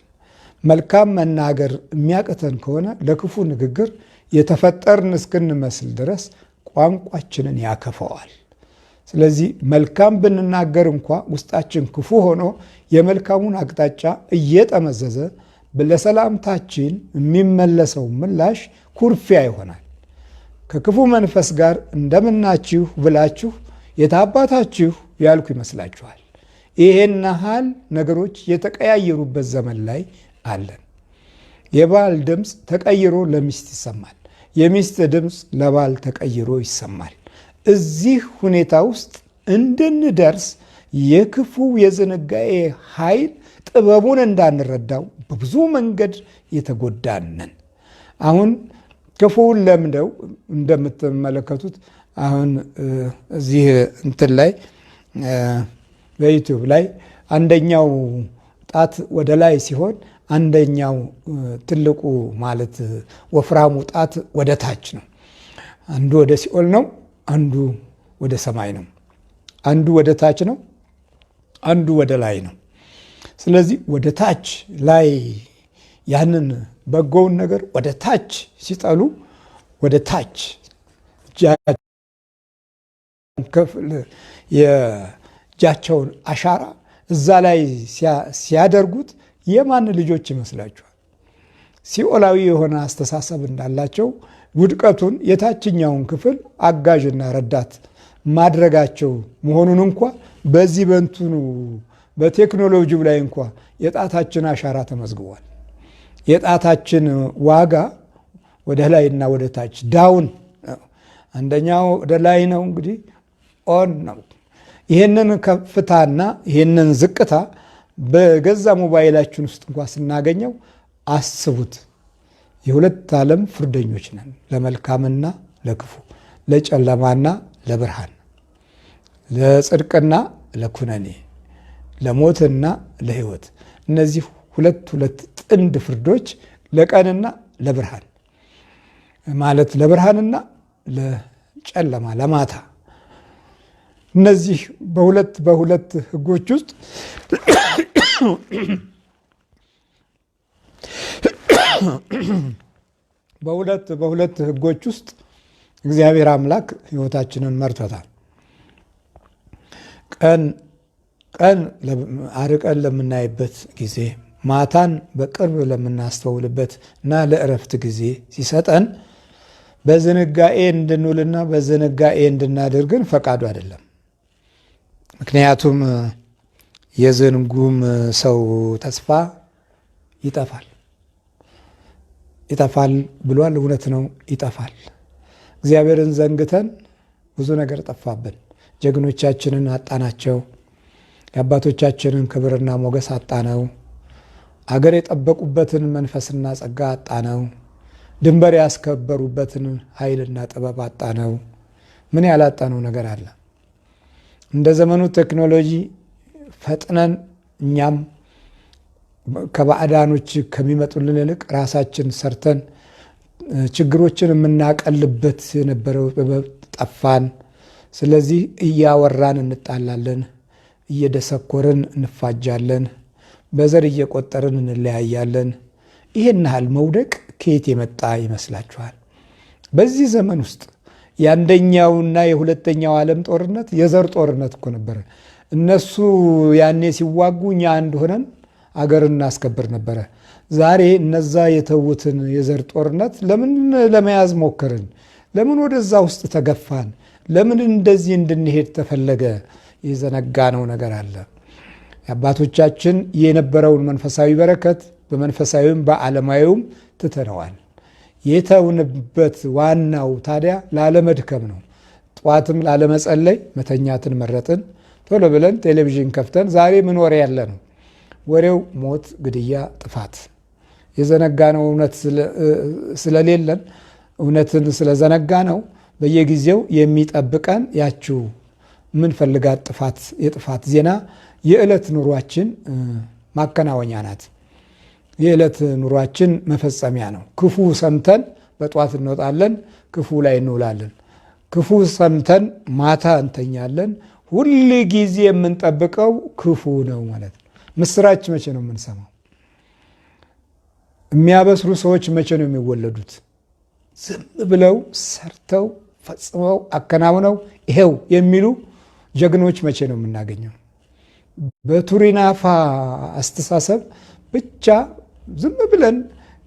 መልካም መናገር የሚያቅተን ከሆነ ለክፉ ንግግር የተፈጠርን እስክንመስል ድረስ ቋንቋችንን ያከፈዋል። ስለዚህ መልካም ብንናገር እንኳ ውስጣችን ክፉ ሆኖ የመልካሙን አቅጣጫ እየጠመዘዘ ለሰላምታችን የሚመለሰው ምላሽ ኩርፊያ ይሆናል። ከክፉ መንፈስ ጋር እንደምናችሁ ብላችሁ የታባታችሁ ያልኩ ይመስላችኋል። ይሄን ያህል ነገሮች የተቀያየሩበት ዘመን ላይ አለን። የባል ድምፅ ተቀይሮ ለሚስት ይሰማል። የሚስት ድምፅ ለባል ተቀይሮ ይሰማል። እዚህ ሁኔታ ውስጥ እንድንደርስ የክፉ የዝንጋኤ ኃይል ጥበቡን እንዳንረዳው በብዙ መንገድ የተጎዳነን። አሁን ክፉውን ለምደው እንደምትመለከቱት አሁን እዚህ እንትን ላይ በዩቲዩብ ላይ አንደኛው ጣት ወደ ላይ ሲሆን አንደኛው ትልቁ ማለት ወፍራሙ ጣት ወደ ታች ነው። አንዱ ወደ ሲኦል ነው፣ አንዱ ወደ ሰማይ ነው። አንዱ ወደ ታች ነው፣ አንዱ ወደ ላይ ነው። ስለዚህ ወደ ታች ላይ ያንን በጎውን ነገር ወደ ታች ሲጠሉ ወደ ታች የእጃቸውን አሻራ እዛ ላይ ሲያደርጉት የማን ልጆች ይመስላችኋል? ሲኦላዊ የሆነ አስተሳሰብ እንዳላቸው ውድቀቱን የታችኛውን ክፍል አጋዥና ረዳት ማድረጋቸው መሆኑን እንኳ በዚህ በእንትኑ በቴክኖሎጂው ላይ እንኳ የጣታችን አሻራ ተመዝግቧል። የጣታችን ዋጋ ወደ ላይና ወደ ታች ዳውን። አንደኛው ወደ ላይ ነው እንግዲህ ኦን ነው። ይህንን ከፍታና ይህንን ዝቅታ በገዛ ሞባይላችን ውስጥ እንኳን ስናገኘው አስቡት። የሁለት ዓለም ፍርደኞች ነን፣ ለመልካምና ለክፉ፣ ለጨለማና ለብርሃን፣ ለጽድቅና ለኩነኔ፣ ለሞትና ለሕይወት። እነዚህ ሁለት ጥንድ ፍርዶች ለቀንና ለብርሃን ማለት ለብርሃንና ለጨለማ ለማታ። እነዚህ በሁለት ሕጎች ውስጥ በሁለት ሕጎች ውስጥ እግዚአብሔር አምላክ ሕይወታችንን መርቶታል። ቀን አርቀን ለምናይበት ጊዜ፣ ማታን በቅርብ ለምናስተውልበት እና ለእረፍት ጊዜ ሲሰጠን በዝንጋኤ እንድንውልና በዝንጋኤ እንድናደርግን ፈቃዱ አይደለም። ምክንያቱም የዝንጉም ሰው ተስፋ ይጠፋል ብሏል። እውነት ነው፣ ይጠፋል። እግዚአብሔርን ዘንግተን ብዙ ነገር ጠፋብን። ጀግኖቻችንን አጣናቸው። የአባቶቻችንን ክብርና ሞገስ አጣነው። አገር የጠበቁበትን መንፈስና ጸጋ አጣነው። ድንበር ያስከበሩበትን ኃይልና ጥበብ አጣነው። ምን ያላጣነው ነገር አለ? እንደ ዘመኑ ቴክኖሎጂ ፈጥነን እኛም ከባዕዳኖች ከሚመጡልን ይልቅ ራሳችን ሰርተን ችግሮችን የምናቀልበት የነበረው ጥበብ ጠፋን። ስለዚህ እያወራን እንጣላለን፣ እየደሰኮርን እንፋጃለን፣ በዘር እየቆጠርን እንለያያለን። ይሄን ያህል መውደቅ ከየት የመጣ ይመስላችኋል? በዚህ ዘመን ውስጥ የአንደኛውና የሁለተኛው ዓለም ጦርነት የዘር ጦርነት እኮ ነበረ። እነሱ ያኔ ሲዋጉ እኛ አንድ ሆነን አገር እናስከብር ነበረ። ዛሬ እነዛ የተዉትን የዘር ጦርነት ለምን ለመያዝ ሞከርን? ለምን ወደዛ ውስጥ ተገፋን? ለምን እንደዚህ እንድንሄድ ተፈለገ? የዘነጋነው ነገር አለ። የአባቶቻችን የነበረውን መንፈሳዊ በረከት በመንፈሳዊም በዓለማዊውም ትተነዋል። የተውንበት ዋናው ታዲያ ላለመድከም ነው። ጠዋትም ላለመጸለይ መተኛትን መረጥን። ቶሎ ብለን ቴሌቪዥን ከፍተን ዛሬ ምን ወሬ ያለ ነው? ወሬው ሞት፣ ግድያ፣ ጥፋት። የዘነጋነው እውነት ስለሌለን እውነትን ስለዘነጋ ነው በየጊዜው የሚጠብቀን ያችው ምንፈልጋት ጥፋት፣ የጥፋት ዜና የዕለት ኑሯችን ማከናወኛ ናት። የዕለት ኑሯችን መፈጸሚያ ነው። ክፉ ሰምተን በጠዋት እንወጣለን፣ ክፉ ላይ እንውላለን። ክፉ ሰምተን ማታ እንተኛለን። ሁል ጊዜ የምንጠብቀው ክፉ ነው ማለት ነው። ምስራች መቼ ነው የምንሰማው? የሚያበስሩ ሰዎች መቼ ነው የሚወለዱት? ዝም ብለው ሰርተው ፈጽመው አከናውነው ይሄው የሚሉ ጀግኖች መቼ ነው የምናገኘው? በቱሪናፋ አስተሳሰብ ብቻ ዝም ብለን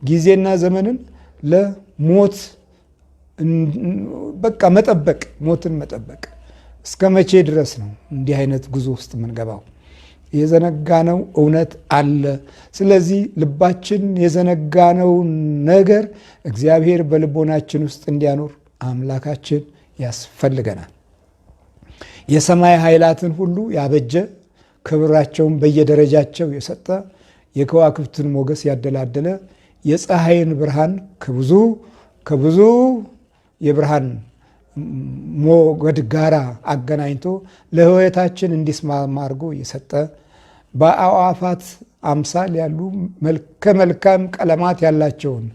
ጊዜና ዘመንን ለሞት በቃ መጠበቅ፣ ሞትን መጠበቅ እስከ መቼ ድረስ ነው እንዲህ አይነት ጉዞ ውስጥ የምንገባው? የዘነጋነው እውነት አለ። ስለዚህ ልባችን የዘነጋነው ነገር እግዚአብሔር በልቦናችን ውስጥ እንዲያኖር አምላካችን ያስፈልገናል። የሰማይ ኃይላትን ሁሉ ያበጀ፣ ክብራቸውን በየደረጃቸው የሰጠ፣ የከዋክብትን ሞገስ ያደላደለ፣ የፀሐይን ብርሃን ከብዙ የብርሃን ሞገድ ጋራ አገናኝቶ ለሕይወታችን እንዲስማማ አድርጎ የሰጠ፣ በአዕዋፋት አምሳል ያሉ መልከ መልካም ቀለማት ያላቸውን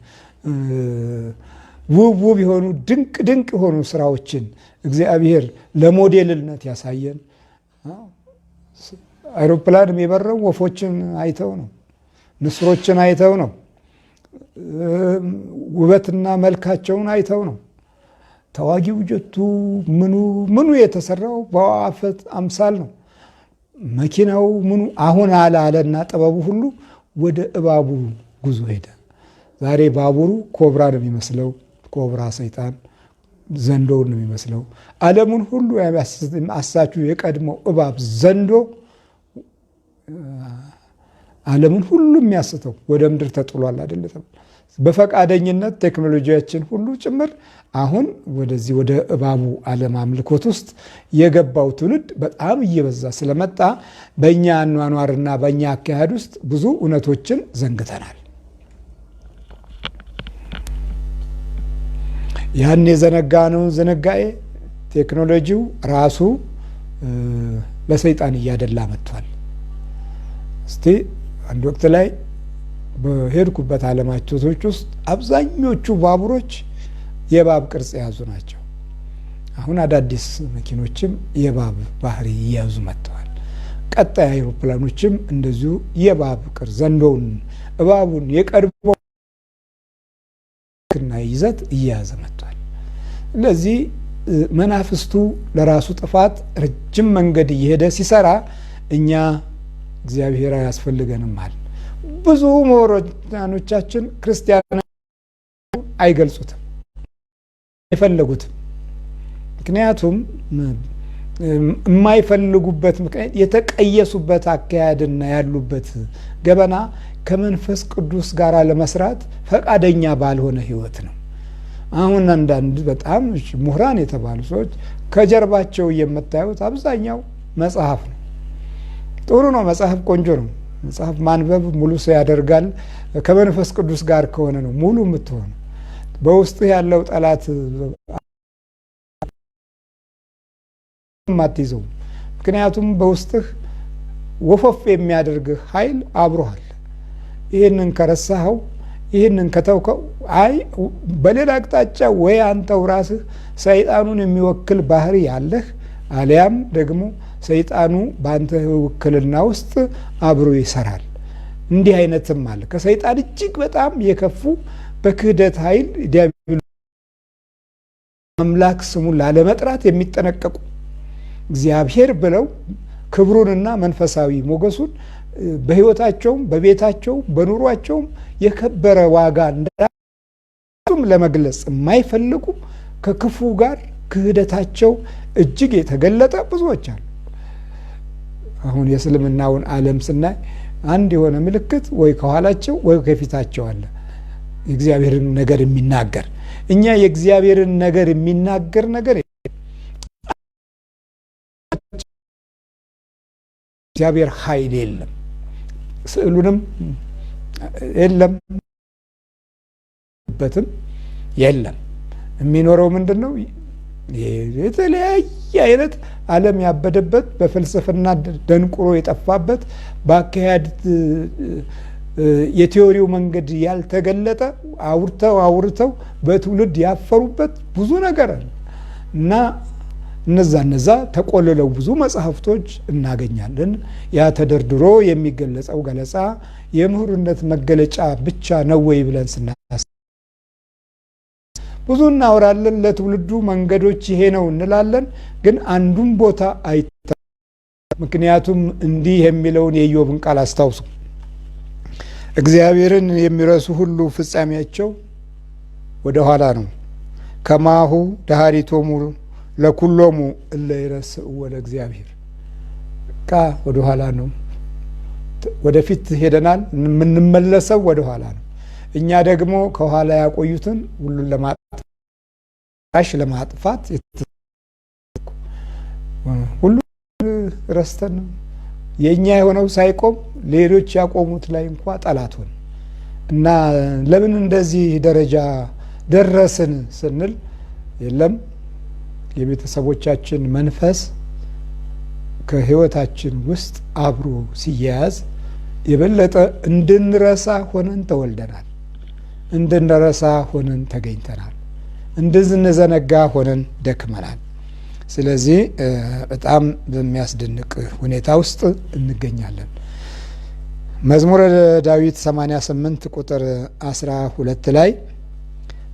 ውብ የሆኑ ድንቅ የሆኑ ስራዎችን እግዚአብሔር ለሞዴልነት ያሳየን። አይሮፕላን የሚበረው ወፎችን አይተው ነው፣ ንስሮችን አይተው ነው፣ ውበትና መልካቸውን አይተው ነው። ተዋጊው ጀቱ ምኑ የተሰራው በአዕዋፋት አምሳል ነው። መኪናው ምኑ አሁን አለና ጥበቡ ሁሉ ወደ እባቡ ጉዞ ሄደ። ዛሬ ባቡሩ ኮብራ ነው የሚመስለው፣ ኮብራ ሰይጣን ዘንዶውን ነው የሚመስለው። ዓለሙን ሁሉ አሳቹ የቀድሞው እባብ ዘንዶ ዓለምን ሁሉ የሚያስተው ወደ ምድር ተጥሏል አይደል? በፈቃደኝነት ቴክኖሎጂያችን ሁሉ ጭምር አሁን ወደዚህ ወደ እባቡ ዓለም አምልኮት ውስጥ የገባው ትውልድ በጣም እየበዛ ስለመጣ በእኛ አኗኗርና በእኛ አካሄድ ውስጥ ብዙ እውነቶችን ዘንግተናል። ያን የዘነጋነውን ዝንጋኤ ቴክኖሎጂው ራሱ ለሰይጣን እያደላ መጥቷል። እስቲ አንድ ወቅት ላይ በሄድኩበት ዓለማቶች ውስጥ አብዛኞቹ ባቡሮች የእባብ ቅርጽ የያዙ ናቸው። አሁን አዳዲስ መኪኖችም የእባብ ባህሪ እየያዙ መጥተዋል። ቀጣይ አይሮፕላኖችም እንደዚሁ የእባብ ቅርጽ ዘንዶውን፣ እባቡን የቀድሞ ይዘት እየያዘ መጥቷል። ስለዚህ መናፍስቱ ለራሱ ጥፋት ረጅም መንገድ እየሄደ ሲሰራ እኛ እግዚአብሔር አያስፈልገንም አለ። ብዙ ምሁራኖቻችን ክርስቲያን አይገልጹትም፣ አይፈለጉትም። ምክንያቱም የማይፈልጉበት ምክንያት የተቀየሱበት አካሄድና ያሉበት ገበና ከመንፈስ ቅዱስ ጋር ለመስራት ፈቃደኛ ባልሆነ ሕይወት ነው። አሁን አንዳንድ በጣም ምሁራን የተባሉ ሰዎች ከጀርባቸው የምታዩት አብዛኛው መጽሐፍ ነው። ጥሩ ነው፣ መጽሐፍ ቆንጆ ነው። መጽሐፍ ማንበብ ሙሉ ሰው ያደርጋል። ከመንፈስ ቅዱስ ጋር ከሆነ ነው ሙሉ የምትሆኑ። በውስጥ ያለው ጠላት ማትይዘው፣ ምክንያቱም በውስጥህ ወፈፍ የሚያደርግህ ኃይል አብሮሃል። ይህንን ከረሳኸው፣ ይህንን ከተውከው፣ አይ በሌላ አቅጣጫ ወይ አንተው ራስህ ሰይጣኑን የሚወክል ባህሪ ያለህ አሊያም ደግሞ ሰይጣኑ በአንተ ውክልና ውስጥ አብሮ ይሰራል። እንዲህ አይነትም አለ። ከሰይጣን እጅግ በጣም የከፉ በክህደት ኃይል ዲያብሎስ አምላክ ስሙን ላለመጥራት የሚጠነቀቁ እግዚአብሔር ብለው ክብሩንና መንፈሳዊ ሞገሱን በሕይወታቸውም በቤታቸውም በኑሯቸውም የከበረ ዋጋ እንዳሉም ለመግለጽ የማይፈልጉ ከክፉ ጋር ክህደታቸው እጅግ የተገለጠ ብዙዎች አሉ። አሁን የእስልምናውን ዓለም ስናይ አንድ የሆነ ምልክት ወይ ከኋላቸው ወይ ከፊታቸው አለ፣ የእግዚአብሔርን ነገር የሚናገር። እኛ የእግዚአብሔርን ነገር የሚናገር ነገር እግዚአብሔር ኃይል የለም፣ ስዕሉንም የለም በትም የለም። የሚኖረው ምንድን ነው? የተለያየ አይነት ዓለም ያበደበት በፍልስፍና ደንቁሮ የጠፋበት በአካሄድ የቲዮሪው መንገድ ያልተገለጠ አውርተው በትውልድ ያፈሩበት ብዙ ነገር አለ እና እነዛ ተቆልለው ብዙ መጽሐፍቶች እናገኛለን። ያ ተደርድሮ የሚገለጸው ገለጻ የምሁርነት መገለጫ ብቻ ነው ወይ ብለን ስናስብ ብዙ እናወራለን። ለትውልዱ መንገዶች ይሄ ነው እንላለን፣ ግን አንዱም ቦታ አይታ። ምክንያቱም እንዲህ የሚለውን የኢዮብን ቃል አስታውሱ። እግዚአብሔርን የሚረሱ ሁሉ ፍጻሜያቸው ወደ ኋላ ነው። ከማሁ ዳሃሪቶሙ ለኩሎሙ እለ ይረስኡ ለእግዚአብሔር። ወደ ኋላ ነው። ወደፊት ሄደናል፣ የምንመለሰው ወደ ኋላ ነው። እኛ ደግሞ ከኋላ ያቆዩትን ሁሉን ለማጥፋት ሁሉ ረስተን የኛ የሆነው ሳይቆም ሌሎች ያቆሙት ላይ እንኳ ጠላት ሆነ እና ለምን እንደዚህ ደረጃ ደረስን ስንል የለም የቤተሰቦቻችን መንፈስ ከህይወታችን ውስጥ አብሮ ሲያያዝ የበለጠ እንድንረሳ ሆነን ተወልደናል፣ እንድንረሳ ሆነን ተገኝተናል፣ እንድንዘነጋ ሆነን ደክመናል። ስለዚህ በጣም በሚያስደንቅ ሁኔታ ውስጥ እንገኛለን። መዝሙረ ዳዊት 88 ቁጥር 12 ላይ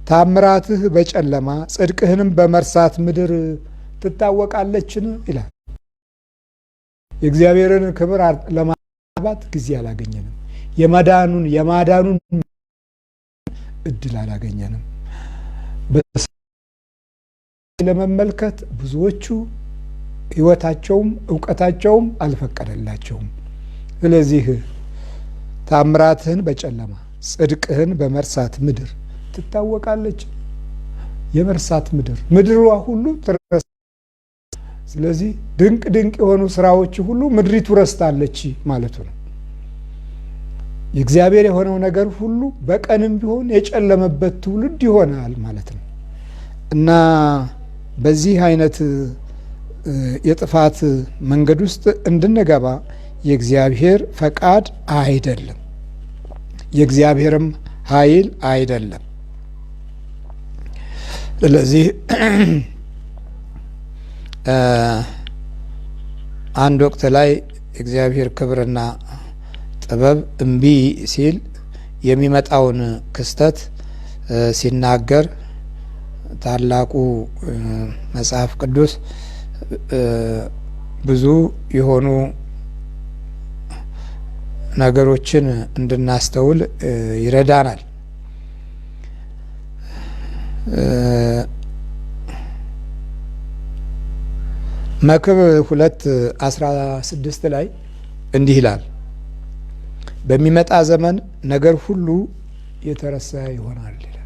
ታምራትህ በጨለማ ጽድቅህንም በመርሳት ምድር ትታወቃለችን ይላል። የእግዚአብሔርን ክብር ለማባት ጊዜ አላገኘንም። የማዳኑን እድል አላገኘንም። ለመመልከት ብዙዎቹ ህይወታቸውም እውቀታቸውም አልፈቀደላቸውም። ስለዚህ ታምራትህን በጨለማ ጽድቅህን በመርሳት ምድር ትታወቃለች። የመርሳት ምድሯ ሁሉ ትረሳ። ስለዚህ ድንቅ ድንቅ የሆኑ ስራዎች ሁሉ ምድሪቱ ረስታለች ማለቱ ነው። የእግዚአብሔር የሆነው ነገር ሁሉ በቀንም ቢሆን የጨለመበት ትውልድ ይሆናል ማለት ነው እና በዚህ አይነት የጥፋት መንገድ ውስጥ እንድንገባ የእግዚአብሔር ፈቃድ አይደለም፣ የእግዚአብሔርም ኃይል አይደለም። ስለዚህ አንድ ወቅት ላይ እግዚአብሔር ክብርና ጥበብ እምቢ ሲል የሚመጣውን ክስተት ሲናገር ታላቁ መጽሐፍ ቅዱስ ብዙ የሆኑ ነገሮችን እንድናስተውል ይረዳናል። መክብብ 2:16 ላይ እንዲህ ይላል፣ በሚመጣ ዘመን ነገር ሁሉ የተረሳ ይሆናል ይላል።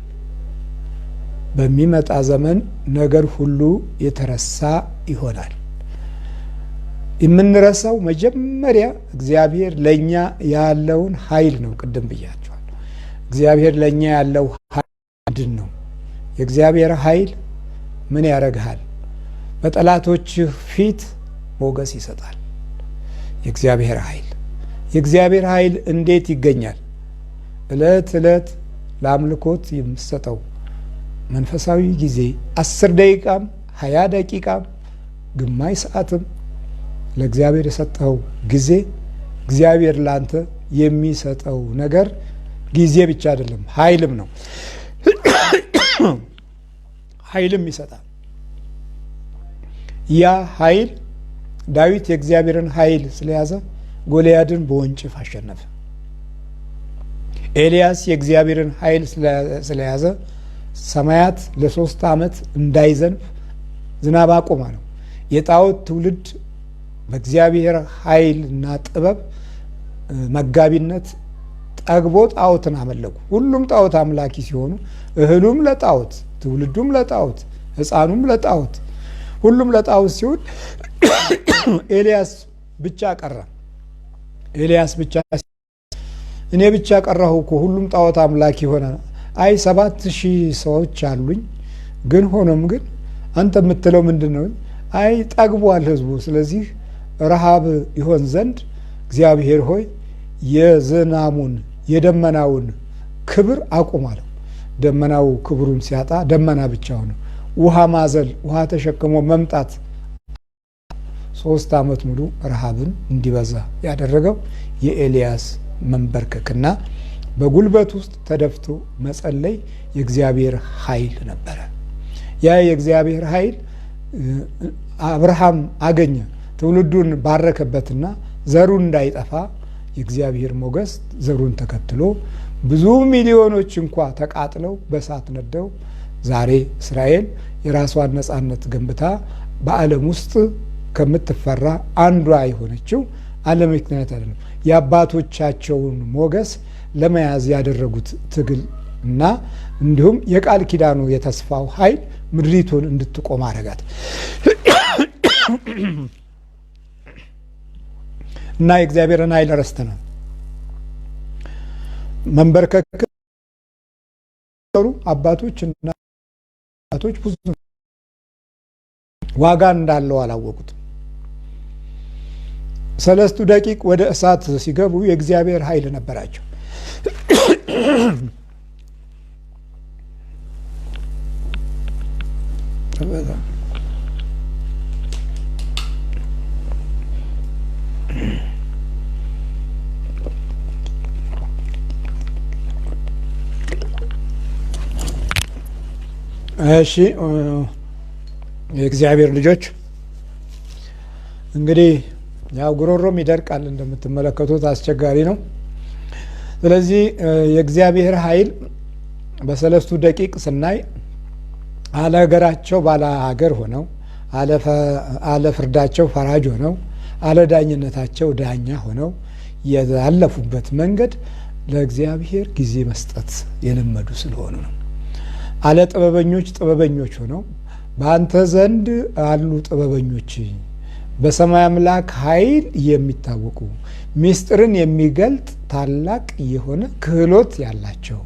በሚመጣ ዘመን ነገር ሁሉ የተረሳ ይሆናል። የምንረሳው መጀመሪያ እግዚአብሔር ለኛ ያለውን ኃይል ነው። ቅድም ብያቸዋል። እግዚአብሔር ለኛ ያለው ኃይል ምንድን ነው? የእግዚአብሔር ኃይል ምን ያደርግሃል? በጠላቶችህ ፊት ሞገስ ይሰጣል። የእግዚአብሔር ኃይል እንዴት ይገኛል? ዕለት ዕለት ለአምልኮት የምትሰጠው መንፈሳዊ ጊዜ 10 ደቂቃም 20 ደቂቃም ግማሽ ሰዓትም ለእግዚአብሔር የሰጠው ጊዜ እግዚአብሔር ላንተ የሚሰጠው ነገር ጊዜ ብቻ አይደለም፣ ኃይልም ነው። ኃይልም ይሰጣል። ያ ኃይል ዳዊት የእግዚአብሔርን ኃይል ስለያዘ ጎልያድን በወንጭፍ አሸነፈ። ኤልያስ የእግዚአብሔርን ኃይል ስለያዘ ሰማያት ለ3 ዓመት እንዳይዘንብ ዝናብ አቆመ ነው። የጣዖት ትውልድ በእግዚአብሔር ኃይልና ጥበብ መጋቢነት ጠግቦ ጣዖትን አመለኩ። ሁሉም ጣዖት አምላኪ ሲሆኑ እህሉም ለጣዖት፣ ትውልዱም ለጣዖት፣ ሕፃኑም ለጣዖት፣ ሁሉም ለጣዖት ሲሆን ኤልያስ ብቻ ቀረ። እኔ ብቻ ቀረሁ እኮ ሁሉም ጣዖት አምላኪ ሆነ። አይ 7000 ሰዎች አሉኝ፣ ግን ሆኖም ግን አንተ የምትለው ምንድን ነው? አይ ጠግቧል ህዝቡ። ስለዚህ ረሃብ ይሆን ዘንድ እግዚአብሔር ሆይ የዝናሙን የደመናውን ክብር አቁም አለው። ደመናው ክብሩን ሲያጣ ደመና ብቻ ሆነ። ውሃ ማዘል፣ ውሃ ተሸክሞ መምጣት 3 ዓመት ሙሉ ረሃብን እንዲበዛ ያደረገው የኤልያስ መንበርከክና በጉልበት ውስጥ ተደፍቶ መጸለይ የእግዚአብሔር ኃይል ነበረ። ያ የእግዚአብሔር ኃይል አብርሃም አገኘ። ትውልዱን ባረከበትና ዘሩ እንዳይጠፋ የእግዚአብሔር ሞገስ ዘሩን ተከትሎ ብዙ ሚሊዮኖች እንኳ ተቃጥለው በእሳት ነደው ዛሬ እስራኤል የራሷን ነጻነት ገንብታ በዓለም ውስጥ ከምትፈራ አንዷ የሆነችው ዓለም ምክንያት አይደለም። የአባቶቻቸውን ሞገስ ለመያዝ ያደረጉት ትግል እና እንዲሁም የቃል ኪዳኑ የተስፋው ኃይል ምድሪቱን እንድትቆም አረጋት እና የእግዚአብሔርን ኃይል ረስተናል። መንበርከክ አባቶች እና አባቶች ብዙ ዋጋ እንዳለው አላወቁትም። 3 ደቂቅ ወደ እሳት ሲገቡ የእግዚአብሔር ኃይል ነበራቸው። እሺ የእግዚአብሔር ልጆች እንግዲህ ያው ጉሮሮም ይደርቃል እንደምትመለከቱት አስቸጋሪ ነው። ስለዚህ የእግዚአብሔር ኃይል በ3 ደቂቅ ስናይ አለ ሀገራቸው ባለ ሀገር ሆነው አለ ፍርዳቸው ፈራጅ ሆነው አለ ዳኝነታቸው ዳኛ ሆነው ያለፉበት መንገድ ለእግዚአብሔር ጊዜ መስጠት የለመዱ ስለሆኑ ነው። አለ ጥበበኞች ጥበበኞች ሆነው በአንተ ዘንድ አሉ ጥበበኞች፣ በሰማይ አምላክ ኃይል የሚታወቁ ምስጢርን የሚገልጥ ታላቅ የሆነ ክህሎት ያላቸው፣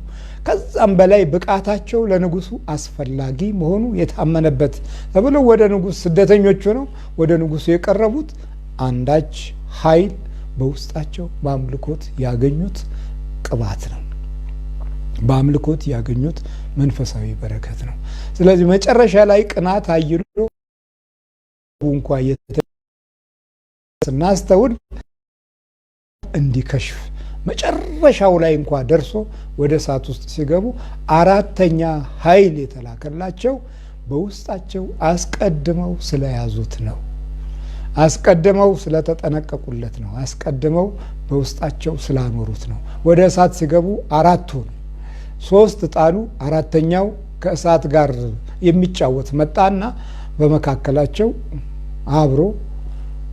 ከዛም በላይ ብቃታቸው ለንጉሱ አስፈላጊ መሆኑ የታመነበት ተብለው ወደ ንጉስ ስደተኞች ሆነው ወደ ንጉሱ የቀረቡት አንዳች ኃይል በውስጣቸው በአምልኮት ያገኙት ቅባት ነው። በአምልኮት ያገኙት መንፈሳዊ በረከት ነው። ስለዚህ መጨረሻ ላይ ቅናት አይሎ እንኳ ስናስተውል እንዲከሽፍ መጨረሻው ላይ እንኳ ደርሶ ወደ እሳት ውስጥ ሲገቡ አራተኛ ኃይል የተላከላቸው በውስጣቸው አስቀድመው ስለያዙት ነው። አስቀድመው ስለተጠነቀቁለት ነው። አስቀድመው በውስጣቸው ስላኖሩት ነው። ወደ እሳት ሲገቡ አራቱ ነው። 3 ጣሉ፣ አራተኛው ከእሳት ጋር የሚጫወት መጣና በመካከላቸው አብሮ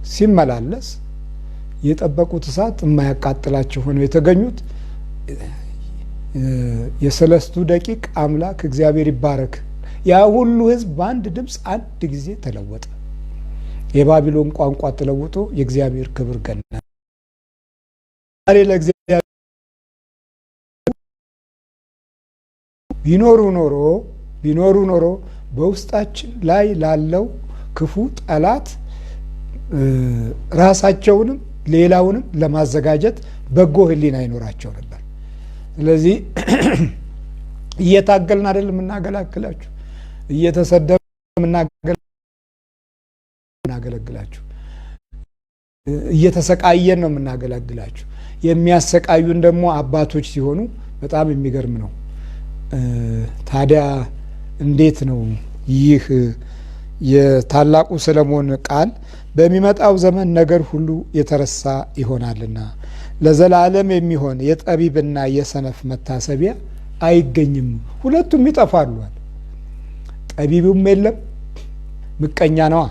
ሲመላለስ የጠበቁት እሳት የማያቃጥላቸው ሆነው የተገኙት የሰለስቱ ደቂቅ አምላክ እግዚአብሔር ይባረክ። ያ ሁሉ ሕዝብ በአንድ ድምፅ አንድ ጊዜ ተለወጠ። የባቢሎን ቋንቋ ተለውጦ የእግዚአብሔር ክብር ገነነ። ዛሬ ለእግዚአብሔር ቢኖሩ ኖሮ በውስጣችን ላይ ላለው ክፉ ጠላት ራሳቸውንም ሌላውንም ለማዘጋጀት በጎ ሕሊና ይኖራቸው ነበር። ስለዚህ እየታገልን አይደል የምናገለግላችሁ፣ እየተሰደብን የምናገለግላችሁ፣ እየተሰቃየን ነው የምናገለግላችሁ። የሚያሰቃዩን ደግሞ አባቶች ሲሆኑ በጣም የሚገርም ነው። ታዲያ እንዴት ነው ይህ የታላቁ ሰለሞን ቃል በሚመጣው ዘመን ነገር ሁሉ የተረሳ ይሆናልና ለዘላለም የሚሆን የጠቢብና የሰነፍ መታሰቢያ አይገኝም፣ ሁለቱም ይጠፋሉ። ጠቢቡም የለም፣ ምቀኛ ነዋ።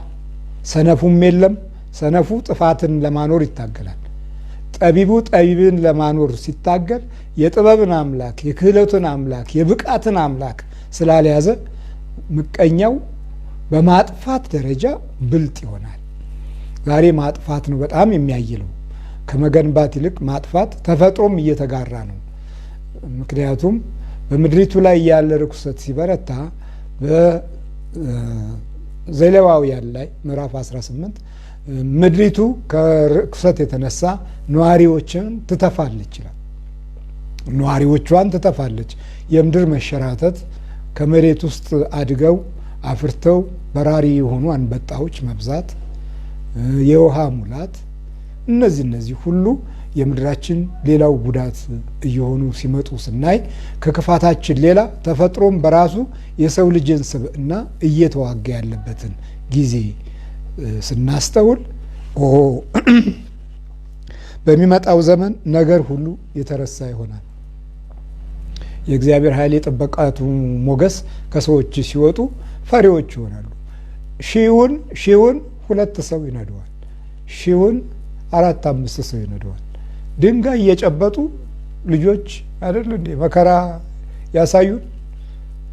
ሰነፉም የለም፣ ሰነፉ ጥፋትን ለማኖር ይታገላል። ጠቢቡ ጠቢብን ለማኖር ሲታገል የጥበብን አምላክ የክህሎትን አምላክ የብቃትን አምላክ ስላልያዘ ምቀኛው በማጥፋት ደረጃ ብልጥ ይሆናል። ዛሬ ማጥፋት ነው በጣም የሚያይለው። ከመገንባት ይልቅ ማጥፋት ተፈጥሮም እየተጋራ ነው። ምክንያቱም በምድሪቱ ላይ ያለ ርኩሰት ሲበረታ በዘሌዋውያን ላይ ምዕራፍ 18 ምድሪቱ ከርኩሰት የተነሳ ነዋሪዎችን ትተፋለች ይላል። ነዋሪዎቿን ትተፋለች። የምድር መሸራተት፣ ከመሬት ውስጥ አድገው አፍርተው በራሪ የሆኑ አንበጣዎች መብዛት፣ የውሃ ሙላት፣ እነዚህ ሁሉ የምድራችን ሌላው ጉዳት እየሆኑ ሲመጡ ስናይ ከክፋታችን ሌላ ተፈጥሮም በራሱ የሰው ልጅን ስብዕና እየተዋጋ ያለበትን ጊዜ ስናስተውል በሚመጣው ዘመን ነገር ሁሉ የተረሳ ይሆናል። የእግዚአብሔር ኃይል የጥበቃቱ ሞገስ ከሰዎች ሲወጡ ፈሪዎች ይሆናሉ። ሺውን 2 ሰው ይነደዋል። 4-5 ሰው ይነደዋል። ድንጋይ እየጨበጡ ልጆች አይደል እንዴ መከራ ያሳዩን።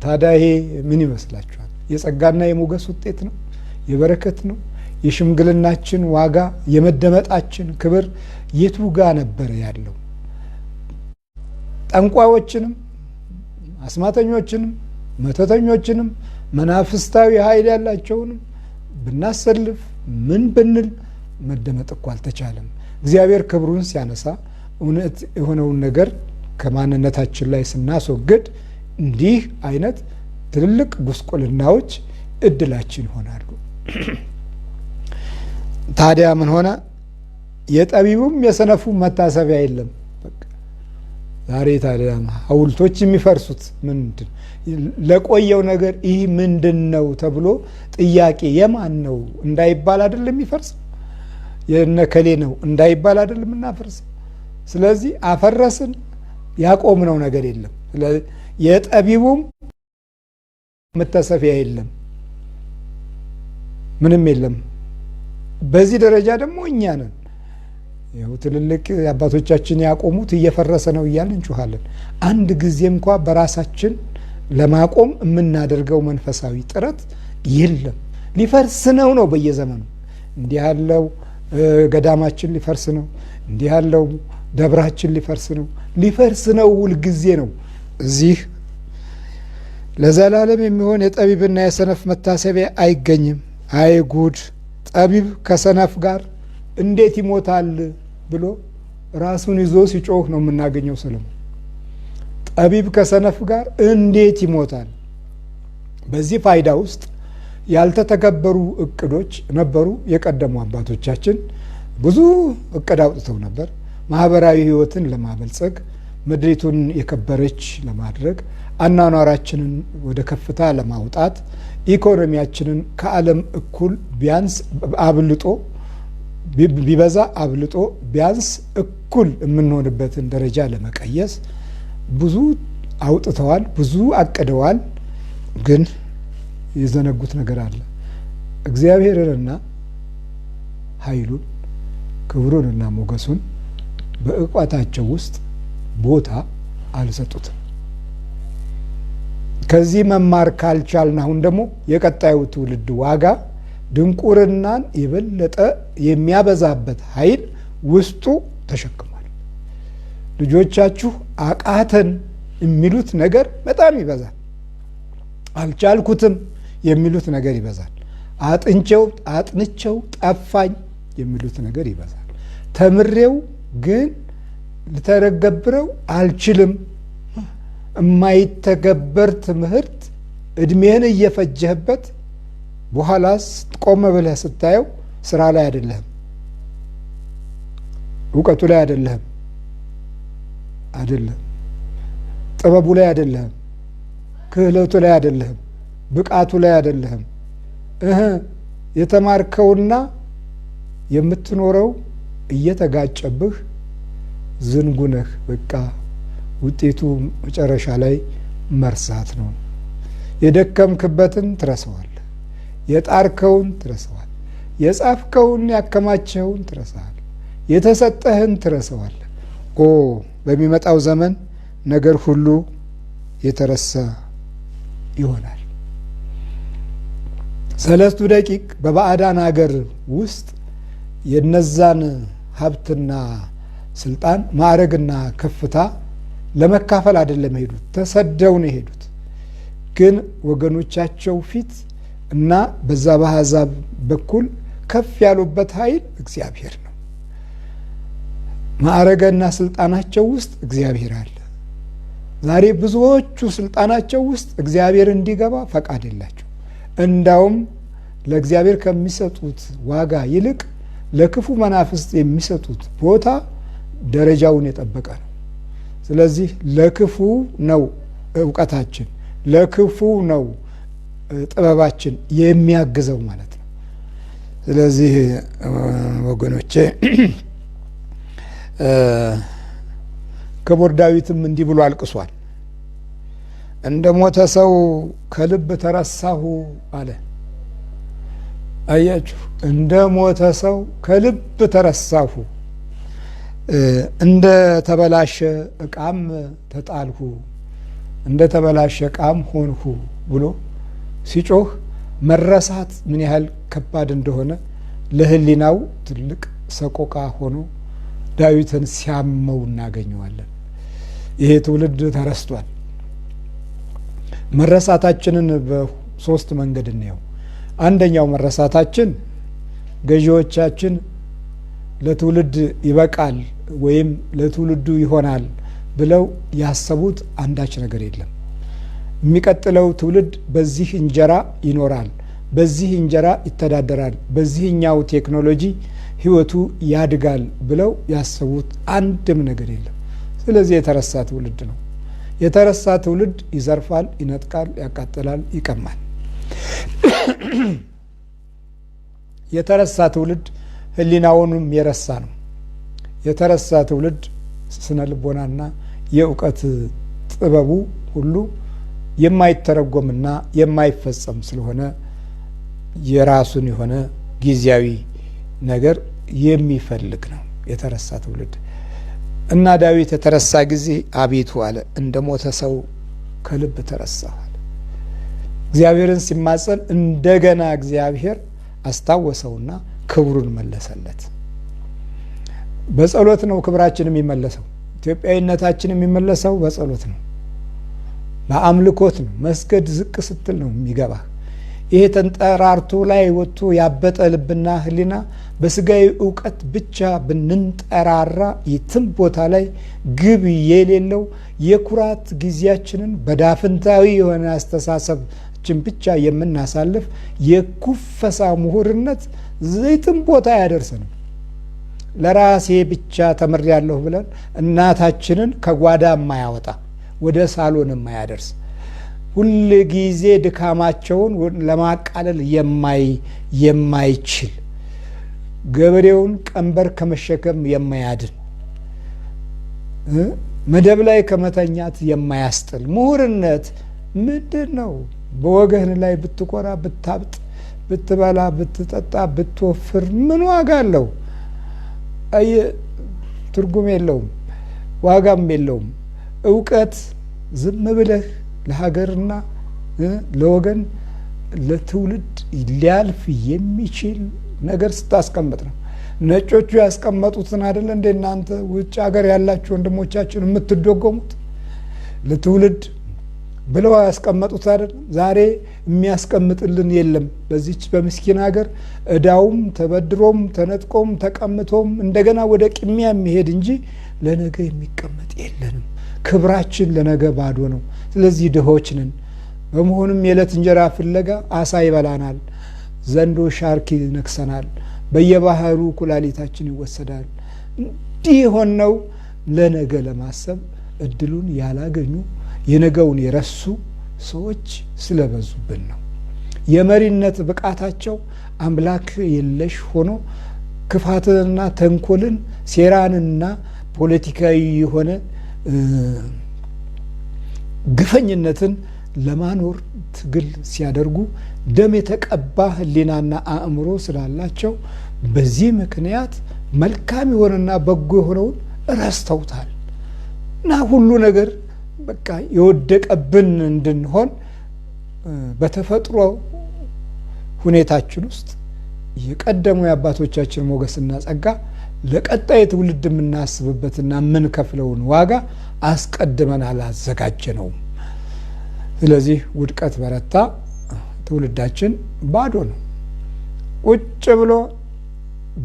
ታዲያ ይሄ ምን ይመስላችኋል? የጸጋና የሞገስ ውጤት ነው? የበረከት ነው? የሽምግልናችን ዋጋ የመደመጣችን ክብር የቱ ጋ ነበር ያለው? ጠንቋዮችንም አስማተኞችንም መተተኞችንም መናፍስታዊ ኃይል ያላቸውንም ብናሰልፍ ምን ብንል መደመጥ እኮ አልተቻለም። እግዚአብሔር ክብሩን ሲያነሳ እውነት የሆነውን ነገር ከማንነታችን ላይ ስናስወግድ እንዲህ አይነት ትልልቅ ጉስቁልናዎች እድላችን ይሆናሉ። ታዲያ ምን ሆነ? የጠቢቡም የሰነፉ መታሰቢያ የለም። ዛሬ ታዲያ ሐውልቶች የሚፈርሱት ምንድን ለቆየው ነገር ይህ ምንድን ነው ተብሎ ጥያቄ የማን ነው እንዳይባል አይደለም የሚፈርሰው፣ የነከሌ ነው እንዳይባል አይደለም እናፈርሰው። ስለዚህ አፈረስን፣ ያቆምነው ነገር የለም። የጠቢቡም መታሰቢያ የለም፣ ምንም የለም። በዚህ ደረጃ ደግሞ እኛ ነን ይኸው ትልልቅ አባቶቻችን ያቆሙት እየፈረሰ ነው እያልን እንጮኻለን። አንድ ጊዜ እንኳ በራሳችን ለማቆም የምናደርገው መንፈሳዊ ጥረት የለም። ሊፈርስ ነው በየዘመኑ እንዲህ ያለው ገዳማችን ሊፈርስ ነው፣ እንዲህ ያለው ደብራችን ሊፈርስ ነው ሁልጊዜ ነው። እዚህ ለዘላለም የሚሆን የጠቢብና የሰነፍ መታሰቢያ አይገኝም። አይ ጉድ! ጠቢብ ከሰነፍ ጋር እንዴት ይሞታል ብሎ ራሱን ይዞ ሲጮህ ነው የምናገኘው ሰለሞን። ጠቢብ ከሰነፍ ጋር እንዴት ይሞታል? በዚህ ፋይዳ ውስጥ ያልተተገበሩ እቅዶች ነበሩ። የቀደሙ አባቶቻችን ብዙ እቅድ አውጥተው ነበር። ማህበራዊ ህይወትን ለማበልጸግ፣ ምድሪቱን የከበረች ለማድረግ፣ አኗኗራችንን ወደ ከፍታ ለማውጣት፣ ኢኮኖሚያችንን ከዓለም እኩል ቢያንስ አብልጦ ቢበዛ አብልጦ ቢያንስ እኩል የምንሆንበትን ደረጃ ለመቀየስ ብዙ አውጥተዋል፣ ብዙ አቅደዋል። ግን የዘነጉት ነገር አለ። እግዚአብሔርንና ኃይሉን ክብሩንና ሞገሱን በእውቀታቸው ውስጥ ቦታ አልሰጡትም። ከዚህ መማር ካልቻልን አሁን ደግሞ የቀጣዩ ትውልድ ዋጋ ድንቁርናን የበለጠ የሚያበዛበት ኃይል ውስጡ ተሸክሟል። ልጆቻችሁ አቃተን የሚሉት ነገር በጣም ይበዛል። አልቻልኩትም የሚሉት ነገር ይበዛል። አጥንቼው ጠፋኝ የሚሉት ነገር ይበዛል። ተምሬው ግን ልተገብረው አልችልም። የማይተገበር ትምህርት እድሜህን እየፈጀህበት በኋላስ ቆመ ብለህ ስታየው ስራ ላይ አይደለህም፣ እውቀቱ ላይ አይደለህም፣ ጥበቡ ላይ አይደለህም፣ ክህሎቱ ላይ አይደለህም፣ ብቃቱ ላይ አይደለህም። የተማርከውና የምትኖረው እየተጋጨብህ ዝንጉ ነህ። በቃ ውጤቱ መጨረሻ ላይ መርሳት ነው። የደከምክበትን ትረሳዋለህ፣ የጣርከውን ትረሳዋለህ፣ የጻፍከውን ያከማቸውን ትረሳዋለህ፣ የተሰጠህን ትረሳዋለህ። በሚመጣው ዘመን ነገር ሁሉ የተረሳ ይሆናል። 3 ደቂቅ በባዕዳን ሀገር ውስጥ የነዛን ሀብትና ስልጣን ማዕረግና ከፍታ ለመካፈል አይደለም የሄዱት፣ ተሰደው ነው የሄዱት። ግን ወገኖቻቸው ፊት እና በዛ በአሕዛብ በኩል ከፍ ያሉበት ኃይል እግዚአብሔር ነው። ማዕረግና ስልጣናቸው ውስጥ እግዚአብሔር አለ። ዛሬ ብዙዎቹ ስልጣናቸው ውስጥ እግዚአብሔር እንዲገባ ፈቃድ የላቸው። እንዳውም ለእግዚአብሔር ከሚሰጡት ዋጋ ይልቅ ለክፉ መናፍስት የሚሰጡት ቦታ ደረጃውን የጠበቀ ነው። ስለዚህ ለክፉ ነው እውቀታችን፣ ለክፉ ነው ጥበባችን የሚያግዘው ማለት ነው። ስለዚህ ወገኖቼ ክቡር ዳዊትም እንዲህ ብሎ አልቅሷል። እንደ ሞተ ሰው ከልብ ተረሳሁ አለ። አያችሁ፣ እንደ ሞተ ሰው ከልብ ተረሳሁ፣ እንደ ተበላሸ ዕቃም ተጣልሁ፣ እንደ ተበላሸ ዕቃም ሆንሁ ብሎ ሲጮህ መረሳት ምን ያህል ከባድ እንደሆነ ለሕሊናው ትልቅ ሰቆቃ ሆኖ ዳዊትን ሲያመው እናገኘዋለን። ይሄ ትውልድ ተረስቷል። መረሳታችንን በ3 መንገድ እንየው። አንደኛው መረሳታችን ገዢዎቻችን ለትውልድ ይበቃል ወይም ለትውልዱ ይሆናል ብለው ያሰቡት አንዳች ነገር የለም። የሚቀጥለው ትውልድ በዚህ እንጀራ ይኖራል፣ በዚህ እንጀራ ይተዳደራል፣ በዚህኛው ቴክኖሎጂ ህይወቱ ያድጋል ብለው ያሰቡት አንድም ነገር የለም። ስለዚህ የተረሳ ትውልድ ነው። የተረሳ ትውልድ ይዘርፋል፣ ይነጥቃል፣ ያቃጥላል፣ ይቀማል። የተረሳ ትውልድ ህሊናውንም የረሳ ነው። የተረሳ ትውልድ ስነ ልቦናና የእውቀት ጥበቡ ሁሉ የማይተረጎምና የማይፈጸም ስለሆነ የራሱን የሆነ ጊዜያዊ ነገር የሚፈልግ ነው። የተረሳ ትውልድ እና ዳዊት የተረሳ ጊዜ አቤቱ አለ እንደ ሞተ ሰው ከልብ ተረሳሁ አለ። እግዚአብሔርን ሲማጸን እንደገና እግዚአብሔር አስታወሰውና ክብሩን መለሰለት። በጸሎት ነው ክብራችን የሚመለሰው። ኢትዮጵያዊነታችን የሚመለሰው በጸሎት ነው፣ በአምልኮት ነው። መስገድ ዝቅ ስትል ነው የሚገባ። ይሄ ተንጠራርቶ ላይ ወጥቶ ያበጠ ልብና ሕሊና በስጋዊ እውቀት ብቻ ብንንጠራራ የትም ቦታ ላይ ግብ የሌለው የኩራት ጊዜያችንን በዳፍንታዊ የሆነ አስተሳሰባችን ብቻ የምናሳልፍ የኩፈሳ ምሁርነት የትም ቦታ አያደርሰንም። ለራሴ ብቻ ተምሬያለሁ ብለን እናታችንን ከጓዳ የማያወጣ ወደ ሳሎን የማያደርስ ሁል ጊዜ ድካማቸውን ለማቃለል የማይችል ገበሬውን ቀንበር ከመሸከም የማያድን መደብ ላይ ከመተኛት የማያስጥል ምሁርነት ምንድን ነው? በወገን ላይ ብትኮራ፣ ብታብጥ፣ ብትበላ፣ ብትጠጣ፣ ብትወፍር ምን ዋጋ አለው? ትርጉም የለውም፣ ዋጋም የለውም። እውቀት ዝም ብለህ ለሀገርና ለወገን ለትውልድ ሊያልፍ የሚችል ነገር ስታስቀምጥ ነው። ነጮቹ ያስቀመጡትን አይደለ እንደ እናንተ ውጭ ሀገር ያላችሁ ወንድሞቻችን የምትደጎሙት ለትውልድ ብለው ያስቀመጡት አይደለም። ዛሬ የሚያስቀምጥልን የለም። በዚች በምስኪን ሀገር እዳውም ተበድሮም ተነጥቆም ተቀምቶም እንደገና ወደ ቅሚያ የሚሄድ እንጂ ለነገ የሚቀመጥ የለንም። ክብራችን ለነገ ባዶ ነው። ስለዚህ ድሆች ነን። በመሆኑም የዕለት እንጀራ ፍለጋ አሳ ይበላናል፣ ዘንዶ ሻርክ ይነክሰናል፣ በየባህሩ ኩላሊታችን ይወሰዳል። እንዲህ የሆነው ለነገ ለማሰብ እድሉን ያላገኙ የነገውን የረሱ ሰዎች ስለበዙብን ነው። የመሪነት ብቃታቸው አምላክ የለሽ ሆኖ ክፋትንና ተንኮልን ሴራንና ፖለቲካዊ የሆነ ግፈኝነትን ለማኖር ትግል ሲያደርጉ ደም የተቀባ ሕሊናና አእምሮ ስላላቸው በዚህ ምክንያት መልካም የሆነና በጎ የሆነውን ረስተውታል እና ሁሉ ነገር በቃ የወደቀብን እንድንሆን በተፈጥሮ ሁኔታችን ውስጥ የቀደሙ የአባቶቻችን ሞገስና ጸጋ ለቀጣይ ትውልድ የምናስብበትና የምንከፍለውን ዋጋ አስቀድመን አላዘጋጀነውም። ስለዚህ ውድቀት በረታ፣ ትውልዳችን ባዶ ነው። ቁጭ ብሎ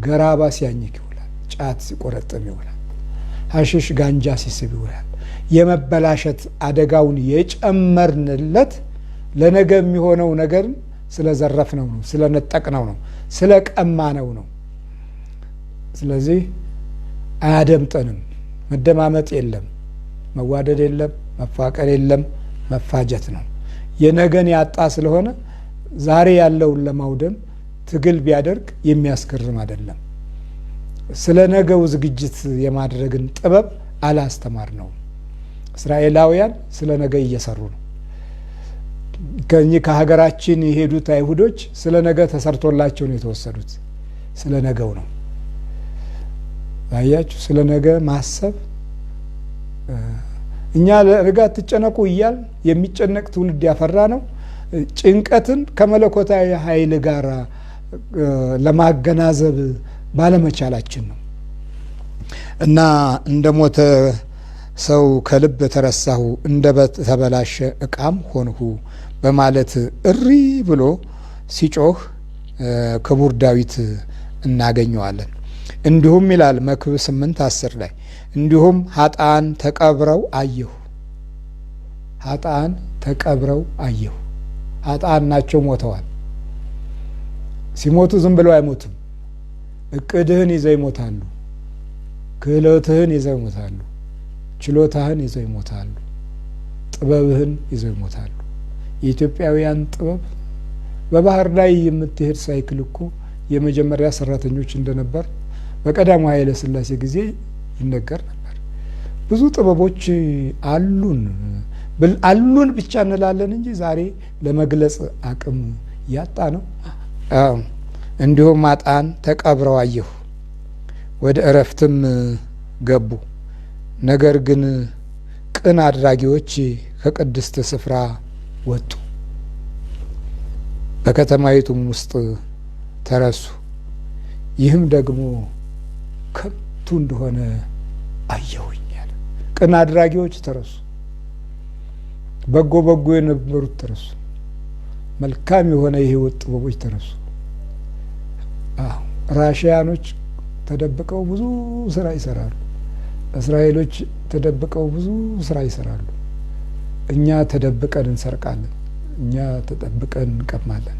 ገራባ ሲያኝክ ይውላል፣ ጫት ሲቆረጥም ይውላል፣ ሀሽሽ ጋንጃ ሲስብ ይውላል። የመበላሸት አደጋውን የጨመርንለት ለነገ የሚሆነው ነገር ስለዘረፍነው ነው፣ ስለነጠቅነው ነው፣ ስለቀማነው ነው። ስለዚህ አያደምጠንም። መደማመጥ የለም፣ መዋደድ የለም፣ መፋቀር የለም፣ መፋጀት ነው። የነገን ያጣ ስለሆነ ዛሬ ያለውን ለማውደም ትግል ቢያደርግ የሚያስገርም አይደለም። ስለ ነገው ዝግጅት የማድረግን ጥበብ አላስተማር ነው። እስራኤላውያን ስለ ነገ እየሰሩ ነው። ከሀገራችን የሄዱት አይሁዶች ስለ ነገ ተሰርቶላቸው ነው የተወሰዱት። ስለ ነገው ነው። አያችሁ፣ ስለ ነገ ማሰብ እኛ ለነገ አትጨነቁ እያል የሚጨነቅ ትውልድ ያፈራ ነው። ጭንቀትን ከመለኮታዊ ኃይል ጋር ለማገናዘብ ባለመቻላችን ነው እና እንደ ሞተ ሰው ከልብ ተረሳሁ፣ እንደ ተበላሸ ዕቃም ሆንሁ በማለት እሪ ብሎ ሲጮህ ክቡር ዳዊት እናገኘዋለን። እንዲሁም ይላል መክብብ 8:10 ላይ እንዲሁም ኃጥአን ተቀብረው አየሁ። ኃጥአን ተቀብረው አየሁ። ኃጥአን ናቸው፣ ሞተዋል። ሲሞቱ ዝም ብለው አይሞቱም። እቅድህን ይዘው ይሞታሉ። ክህሎትህን ይዘው ይሞታሉ። ችሎታህን ይዘው ይሞታሉ። ጥበብህን ይዘው ይሞታሉ። የኢትዮጵያውያን ጥበብ በባህር ላይ የምትሄድ ሳይክል እኮ የመጀመሪያ ሰራተኞች እንደነበር በቀዳማዊ ኃይለ ሥላሴ ጊዜ ይነገር ነበር። ብዙ ጥበቦች አሉን ብቻ እንላለን እንጂ ዛሬ ለመግለጽ አቅም ያጣ ነው። እንዲሁም ኃጥአን ተቀብረው አየሁ ወደ እረፍትም ገቡ። ነገር ግን ቅን አድራጊዎች ከቅድስት ስፍራ ወጡ፣ በከተማይቱም ውስጥ ተረሱ። ይህም ደግሞ ከንቱ እንደሆነ አየሁኝ አለ። ቅን አድራጊዎች ተረሱ፣ በጎ የነበሩት ተረሱ፣ መልካም የሆነ የህይወት ጥበቦች ተረሱ። ራሽያኖች ተደብቀው ብዙ ስራ ይሰራሉ። እስራኤሎች ተደብቀው ብዙ ስራ ይሰራሉ። እኛ ተደብቀን እንሰርቃለን። እኛ ተደብቀን እንቀማለን።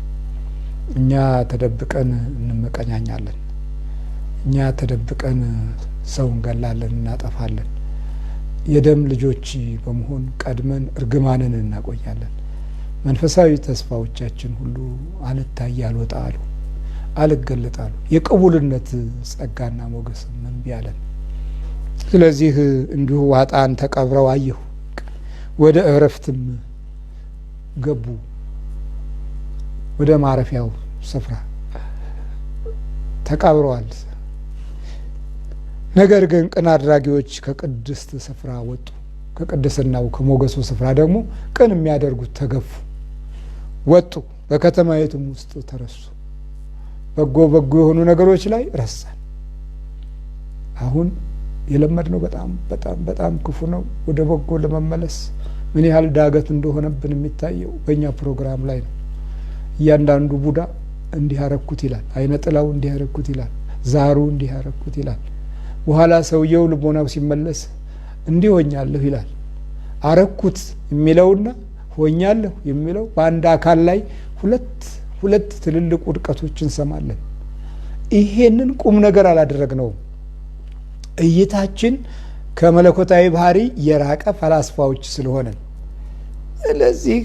እኛ ተደብቀን እንመቀኛኛለን። እኛ ተደብቀን ሰው እንገላለን፣ እናጠፋለን። የደም ልጆች በመሆን ቀድመን እርግማንን እናቆያለን። መንፈሳዊ ተስፋዎቻችን ሁሉ አልታይ አልወጣ አሉ፣ አልገለጥ አሉ። የቅቡልነት ጸጋና ሞገስ እምቢ አለን። ስለዚህ እንዲሁ ኃጥአን ተቀብረው አየሁ፣ ወደ እረፍትም ገቡ፣ ወደ ማረፊያው ስፍራ ተቀብረዋል። ነገር ግን ቅን አድራጊዎች ከቅድስት ስፍራ ወጡ። ከቅድስናው ከሞገሱ ስፍራ ደግሞ ቅን የሚያደርጉት ተገፉ፣ ወጡ፣ በከተማይቱም ውስጥ ተረሱ። በጎ የሆኑ ነገሮች ላይ ረሳን። አሁን የለመድነው በጣም ክፉ ነው። ወደ በጎ ለመመለስ ምን ያህል ዳገት እንደሆነብን የሚታየው በእኛ ፕሮግራም ላይ ነው። እያንዳንዱ ቡዳ እንዲህ ያረኩት ይላል፣ አይነ ጥላው እንዲህ ያረኩት ይላል፣ ዛሩ እንዲህ ያረኩት ይላል። በኋላ ሰውየው ልቦናው ሲመለስ እንዲህ ሆኛለሁ ይላል። አረኩት የሚለውና ሆኛለሁ የሚለው በአንድ አካል ላይ ሁለት ትልልቅ ውድቀቶች እንሰማለን። ይሄንን ቁም ነገር አላደረግነውም። እይታችን ከመለኮታዊ ባህሪ የራቀ ፈላስፋዎች ስለሆነን፣ ስለዚህ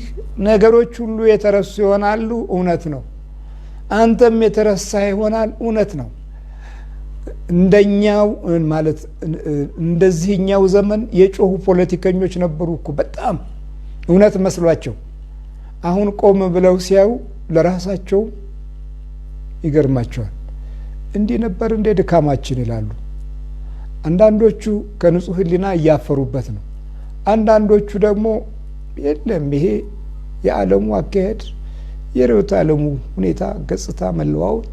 ነገሮች ሁሉ የተረሱ ይሆናሉ። እውነት ነው። አንተም የተረሳ ይሆናል። እውነት ነው። እንደኛው ማለት እንደዚህኛው ዘመን የጮሁ ፖለቲከኞች ነበሩ እኮ በጣም እውነት መስሏቸው። አሁን ቆም ብለው ሲያዩ ለራሳቸው ይገርማቸዋል። እንዲህ ነበር እንደ ድካማችን ይላሉ። አንዳንዶቹ ከንጹህ ሕሊና እያፈሩበት ነው። አንዳንዶቹ ደግሞ የለም ይሄ የዓለሙ አካሄድ የርዕዮተ ዓለሙ ሁኔታ ገጽታ መለዋወጥ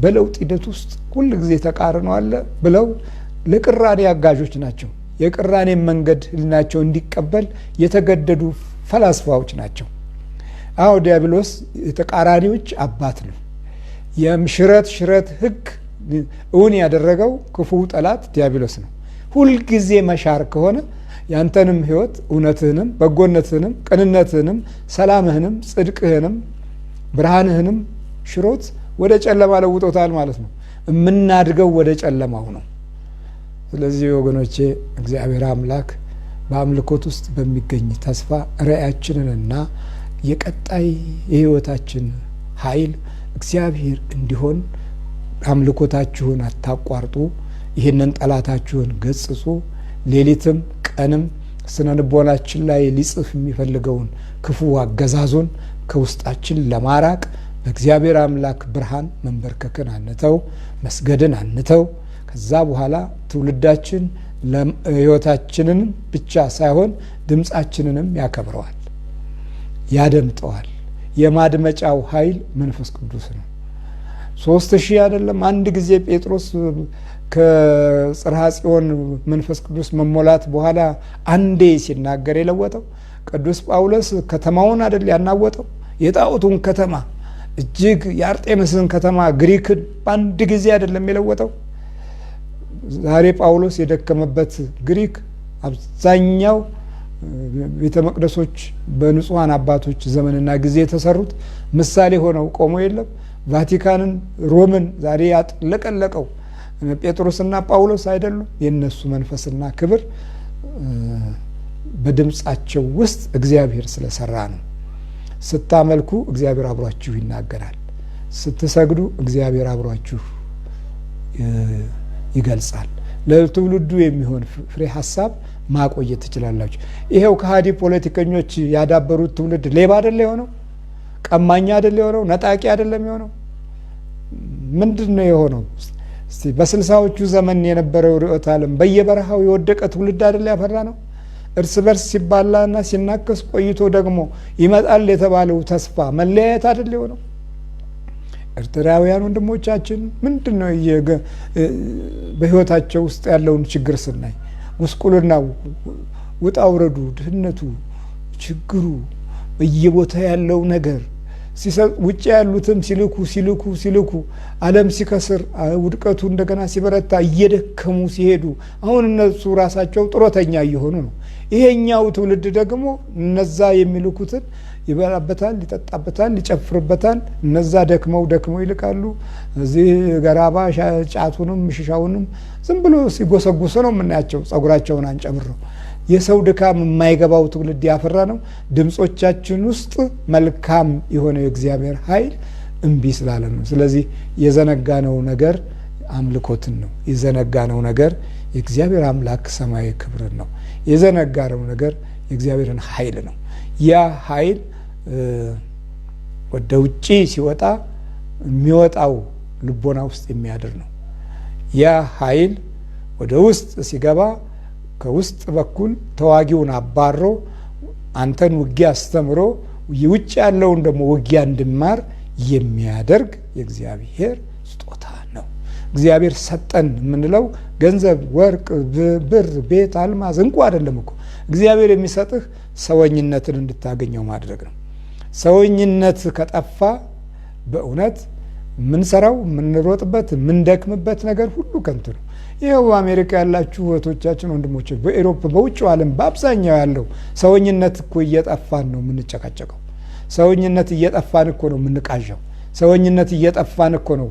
በለውጥ ሂደት ውስጥ ሁል ጊዜ ተቃርኖ አለ ብለው ለቅራኔ አጋዦች ናቸው። የቅራኔ መንገድ ሕሊናቸው እንዲቀበል የተገደዱ ፈላስፋዎች ናቸው። አዎ ዲያብሎስ የተቃራኒዎች አባት ነው። የሽረት ሕግ እውን ያደረገው ክፉ ጠላት ዲያብሎስ ነው። ሁልጊዜ መሻር ከሆነ ያንተንም ሕይወት እውነትህንም በጎነትህንም ቅንነትህንም ሰላምህንም ጽድቅህንም ብርሃንህንም ሽሮት ወደ ጨለማ ለውጦታል ማለት ነው። የምናድገው ወደ ጨለማው ነው። ስለዚህ ወገኖቼ እግዚአብሔር አምላክ በአምልኮት ውስጥ በሚገኝ ተስፋ ራእያችንንና የቀጣይ የህይወታችን ኃይል እግዚአብሔር እንዲሆን አምልኮታችሁን አታቋርጡ፣ ይህንን ጠላታችሁን ገስጹ። ሌሊትም ቀንም ስነ ልቦናችን ላይ ሊጽፍ የሚፈልገውን ክፉ አገዛዙን ከውስጣችን ለማራቅ በእግዚአብሔር አምላክ ብርሃን መንበርከክን አንተው፣ መስገድን አንተው። ከዛ በኋላ ትውልዳችን ህይወታችንን ብቻ ሳይሆን ድምፃችንንም ያከብረዋል፣ ያደምጠዋል። የማድመጫው ኃይል መንፈስ ቅዱስ ነው። 3000 አይደለም አንድ ጊዜ ጴጥሮስ ከጽርሐ ጽዮን መንፈስ ቅዱስ መሞላት በኋላ አንዴ ሲናገር የለወጠው። ቅዱስ ጳውሎስ ከተማውን አይደል ያናወጠው፣ የጣዖቱን ከተማ እጅግ የአርጤምስን ከተማ ግሪክን በአንድ ጊዜ አይደለም የለወጠው። ዛሬ ጳውሎስ የደከመበት ግሪክ አብዛኛው ቤተ መቅደሶች በንጹሐን አባቶች ዘመንና ጊዜ የተሰሩት ምሳሌ ሆነው ቆሞ የለም። ቫቲካንን ሮምን ዛሬ ያጥለቀለቀው ጴጥሮስና ጳውሎስ አይደሉም? የነሱ መንፈስና ክብር በድምፃቸው ውስጥ እግዚአብሔር ስለሰራ ነው። ስታመልኩ እግዚአብሔር አብሯችሁ ይናገራል። ስትሰግዱ እግዚአብሔር አብሯችሁ ይገልጻል። ለትውልዱ የሚሆን ፍሬ ሀሳብ ማቆየት ትችላላችሁ። ይሄው ከሃዲ ፖለቲከኞች ያዳበሩት ትውልድ ሌባ አይደለ የሆነው? ቀማኛ አይደለ የሆነው? ነጣቂ አይደለም የሆነው? ምንድነው የሆነው? እስቲ በ60ዎቹ ዘመን የነበረው ርዕዮተ ዓለም በየበረሃው የወደቀ ትውልድ አይደል ያፈራ ነው። እርስ በርስ ሲባላና ሲናከስ ቆይቶ ደግሞ ይመጣል የተባለው ተስፋ መለያየት አይደል የሆነው። ኤርትራውያን ወንድሞቻችን ምንድነው በህይወታቸው ውስጥ ያለውን ችግር ስናይ ጉስቁልናው፣ ውጣ ውረዱ፣ ድህነቱ፣ ችግሩ፣ በየቦታ ያለው ነገር ውጭ ያሉትም ሲልኩ ዓለም ሲከስር ውድቀቱ እንደገና ሲበረታ እየደከሙ ሲሄዱ አሁን እነሱ ራሳቸው ጥሮተኛ እየሆኑ ነው። ይሄኛው ትውልድ ደግሞ እነዛ የሚልኩትን ይበላበታል፣ ይጠጣበታል፣ ይጨፍርበታል። እነዛ ደክመው ይልቃሉ። እዚህ ገራባ ጫቱንም ሽሻውንም ዝም ብሎ ሲጎሰጉሱ ነው የምናያቸው፣ ጸጉራቸውን አንጨምረው። የሰው ድካም የማይገባው ትውልድ ያፈራ ነው። ድምጾቻችን ውስጥ መልካም የሆነ የእግዚአብሔር ኃይል እምቢ ስላለ ነው። ስለዚህ የዘነጋነው ነገር አምልኮትን ነው። የዘነጋነው ነገር የእግዚአብሔር አምላክ ሰማያዊ ክብርን ነው። የዘነጋነው ነገር የእግዚአብሔርን ኃይል ነው። ያ ኃይል ወደ ውጪ ሲወጣ የሚወጣው ልቦና ውስጥ የሚያድር ነው። ያ ኃይል ወደ ውስጥ ሲገባ ከውስጥ በኩል ተዋጊውን አባሮ አንተን ውጊያ አስተምሮ ውጭ ያለውን ደግሞ ውጊያ እንድማር የሚያደርግ የእግዚአብሔር ስጦታ ነው። እግዚአብሔር ሰጠን የምንለው ገንዘብ፣ ወርቅ፣ ብር፣ ቤት፣ አልማዝ፣ እንቁ አይደለም እኮ። እግዚአብሔር የሚሰጥህ ሰውኝነትን እንድታገኘው ማድረግ ነው። ሰውኝነት ከጠፋ በእውነት ምንሰራው ምንሮጥበት ምንደክምበት ነገር ሁሉ ከንቱ ነው። ይኸው አሜሪካ ያላችሁ እህቶቻችን ወንድሞች፣ በአውሮፓ በውጭው ዓለም በአብዛኛው ያለው ሰውኝነት እኮ እየጠፋን ነው የምንጨቃጨቀው። ሰውኝነት እየጠፋን እኮ ነው የምንቃዣው። ሰውኝነት እየጠፋን እኮ ነው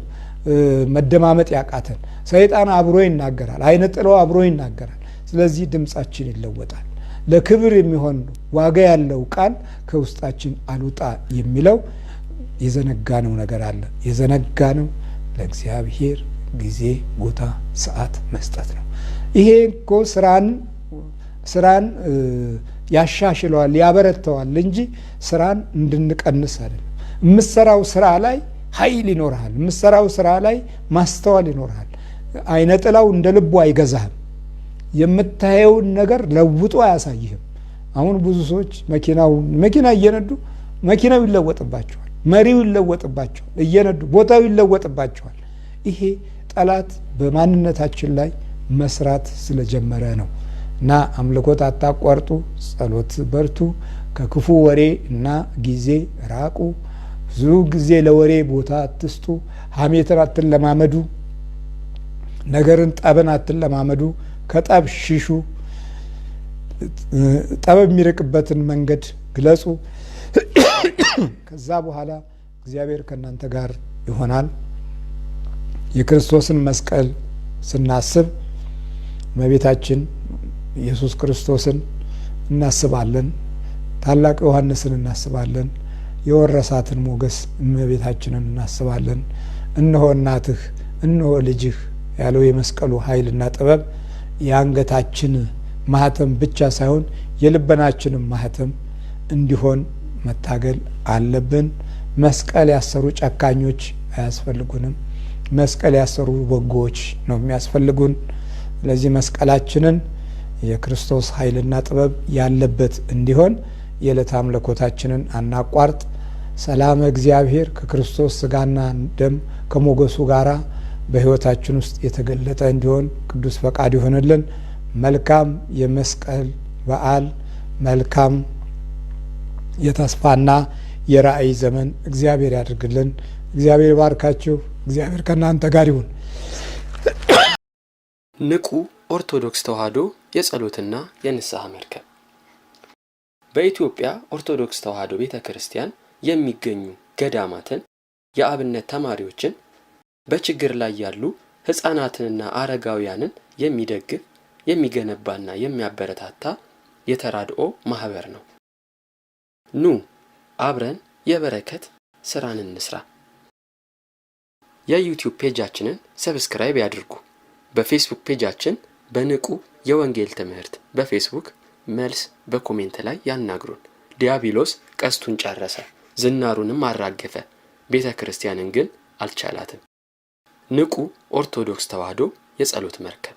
መደማመጥ ያቃተን። ሰይጣን አብሮ ይናገራል፣ አይነ ጥለው አብሮ ይናገራል። ስለዚህ ድምጻችን ይለወጣል። ለክብር የሚሆን ዋጋ ያለው ቃል ከውስጣችን አልወጣ የሚለው የዘነጋነው ነገር አለ። የዘነጋነው ለእግዚአብሔር ጊዜ፣ ቦታ፣ ሰዓት መስጠት ነው። ይሄ እኮ ስራን ያሻሽለዋል፣ ያበረተዋል እንጂ ስራን እንድንቀንስ አይደለም። የምትሰራው ስራ ላይ ኃይል ይኖርሃል። የምትሰራው ስራ ላይ ማስተዋል ይኖርሃል። አይነ ጥላው እንደ ልቡ አይገዛህም። የምታየውን ነገር ለውጦ አያሳይህም። አሁን ብዙ ሰዎች መኪና እየነዱ መኪናው ይለወጥባቸዋል፣ መሪው ይለወጥባቸዋል፣ እየነዱ ቦታው ይለወጥባቸዋል። ይሄ ጠላት በማንነታችን ላይ መስራት ስለጀመረ ነው። እና አምልኮት አታቋርጡ፣ ጸሎት በርቱ፣ ከክፉ ወሬ እና ጊዜ ራቁ። ብዙ ጊዜ ለወሬ ቦታ አትስጡ። ሐሜትን አትለማመዱ። ነገርን ጠብን አትለማመዱ። ከጠብ ሽሹ። ጠብ የሚርቅበትን መንገድ ግለጹ። ከዛ በኋላ እግዚአብሔር ከእናንተ ጋር ይሆናል። የክርስቶስን መስቀል ስናስብ እመቤታችን ኢየሱስ ክርስቶስን እናስባለን። ታላቅ ዮሐንስን እናስባለን። የወረሳትን ሞገስ እመቤታችንን እናስባለን። እነሆ እናትህ እነሆ ልጅህ ያለው የመስቀሉ ኃይልና ጥበብ የአንገታችን ማህተም ብቻ ሳይሆን የልበናችንም ማህተም እንዲሆን መታገል አለብን። መስቀል ያሰሩ ጨካኞች አያስፈልጉንም። መስቀል ያሰሩ በጎዎች ነው የሚያስፈልጉን። ስለዚህ መስቀላችንን የክርስቶስ ኃይልና ጥበብ ያለበት እንዲሆን የዕለት አምልኮታችንን አናቋርጥ። ሰላም እግዚአብሔር ከክርስቶስ ስጋና ደም ከሞገሱ ጋራ በሕይወታችን ውስጥ የተገለጠ እንዲሆን ቅዱስ ፈቃድ ይሆንልን። መልካም የመስቀል በዓል፣ መልካም የተስፋና የራእይ ዘመን እግዚአብሔር ያድርግልን። እግዚአብሔር ባርካችሁ። እግዚአብሔር ከእናንተ ጋር ይሁን። ንቁ ኦርቶዶክስ ተዋሕዶ የጸሎትና የንስሐ መርከብ። በኢትዮጵያ ኦርቶዶክስ ተዋሕዶ ቤተ ክርስቲያን የሚገኙ ገዳማትን፣ የአብነት ተማሪዎችን፣ በችግር ላይ ያሉ ሕፃናትንና አረጋውያንን የሚደግፍ የሚገነባና የሚያበረታታ የተራድኦ ማህበር ነው። ኑ አብረን የበረከት ስራን እንስራ። የዩቲዩብ ፔጃችንን ሰብስክራይብ ያድርጉ። በፌስቡክ ፔጃችን በንቁ የወንጌል ትምህርት በፌስቡክ መልስ በኮሜንት ላይ ያናግሩን። ዲያብሎስ ቀስቱን ጨረሰ፣ ዝናሩንም አራገፈ፣ ቤተ ክርስቲያንን ግን አልቻላትም። ንቁ ኦርቶዶክስ ተዋሕዶ የጸሎት መርከብ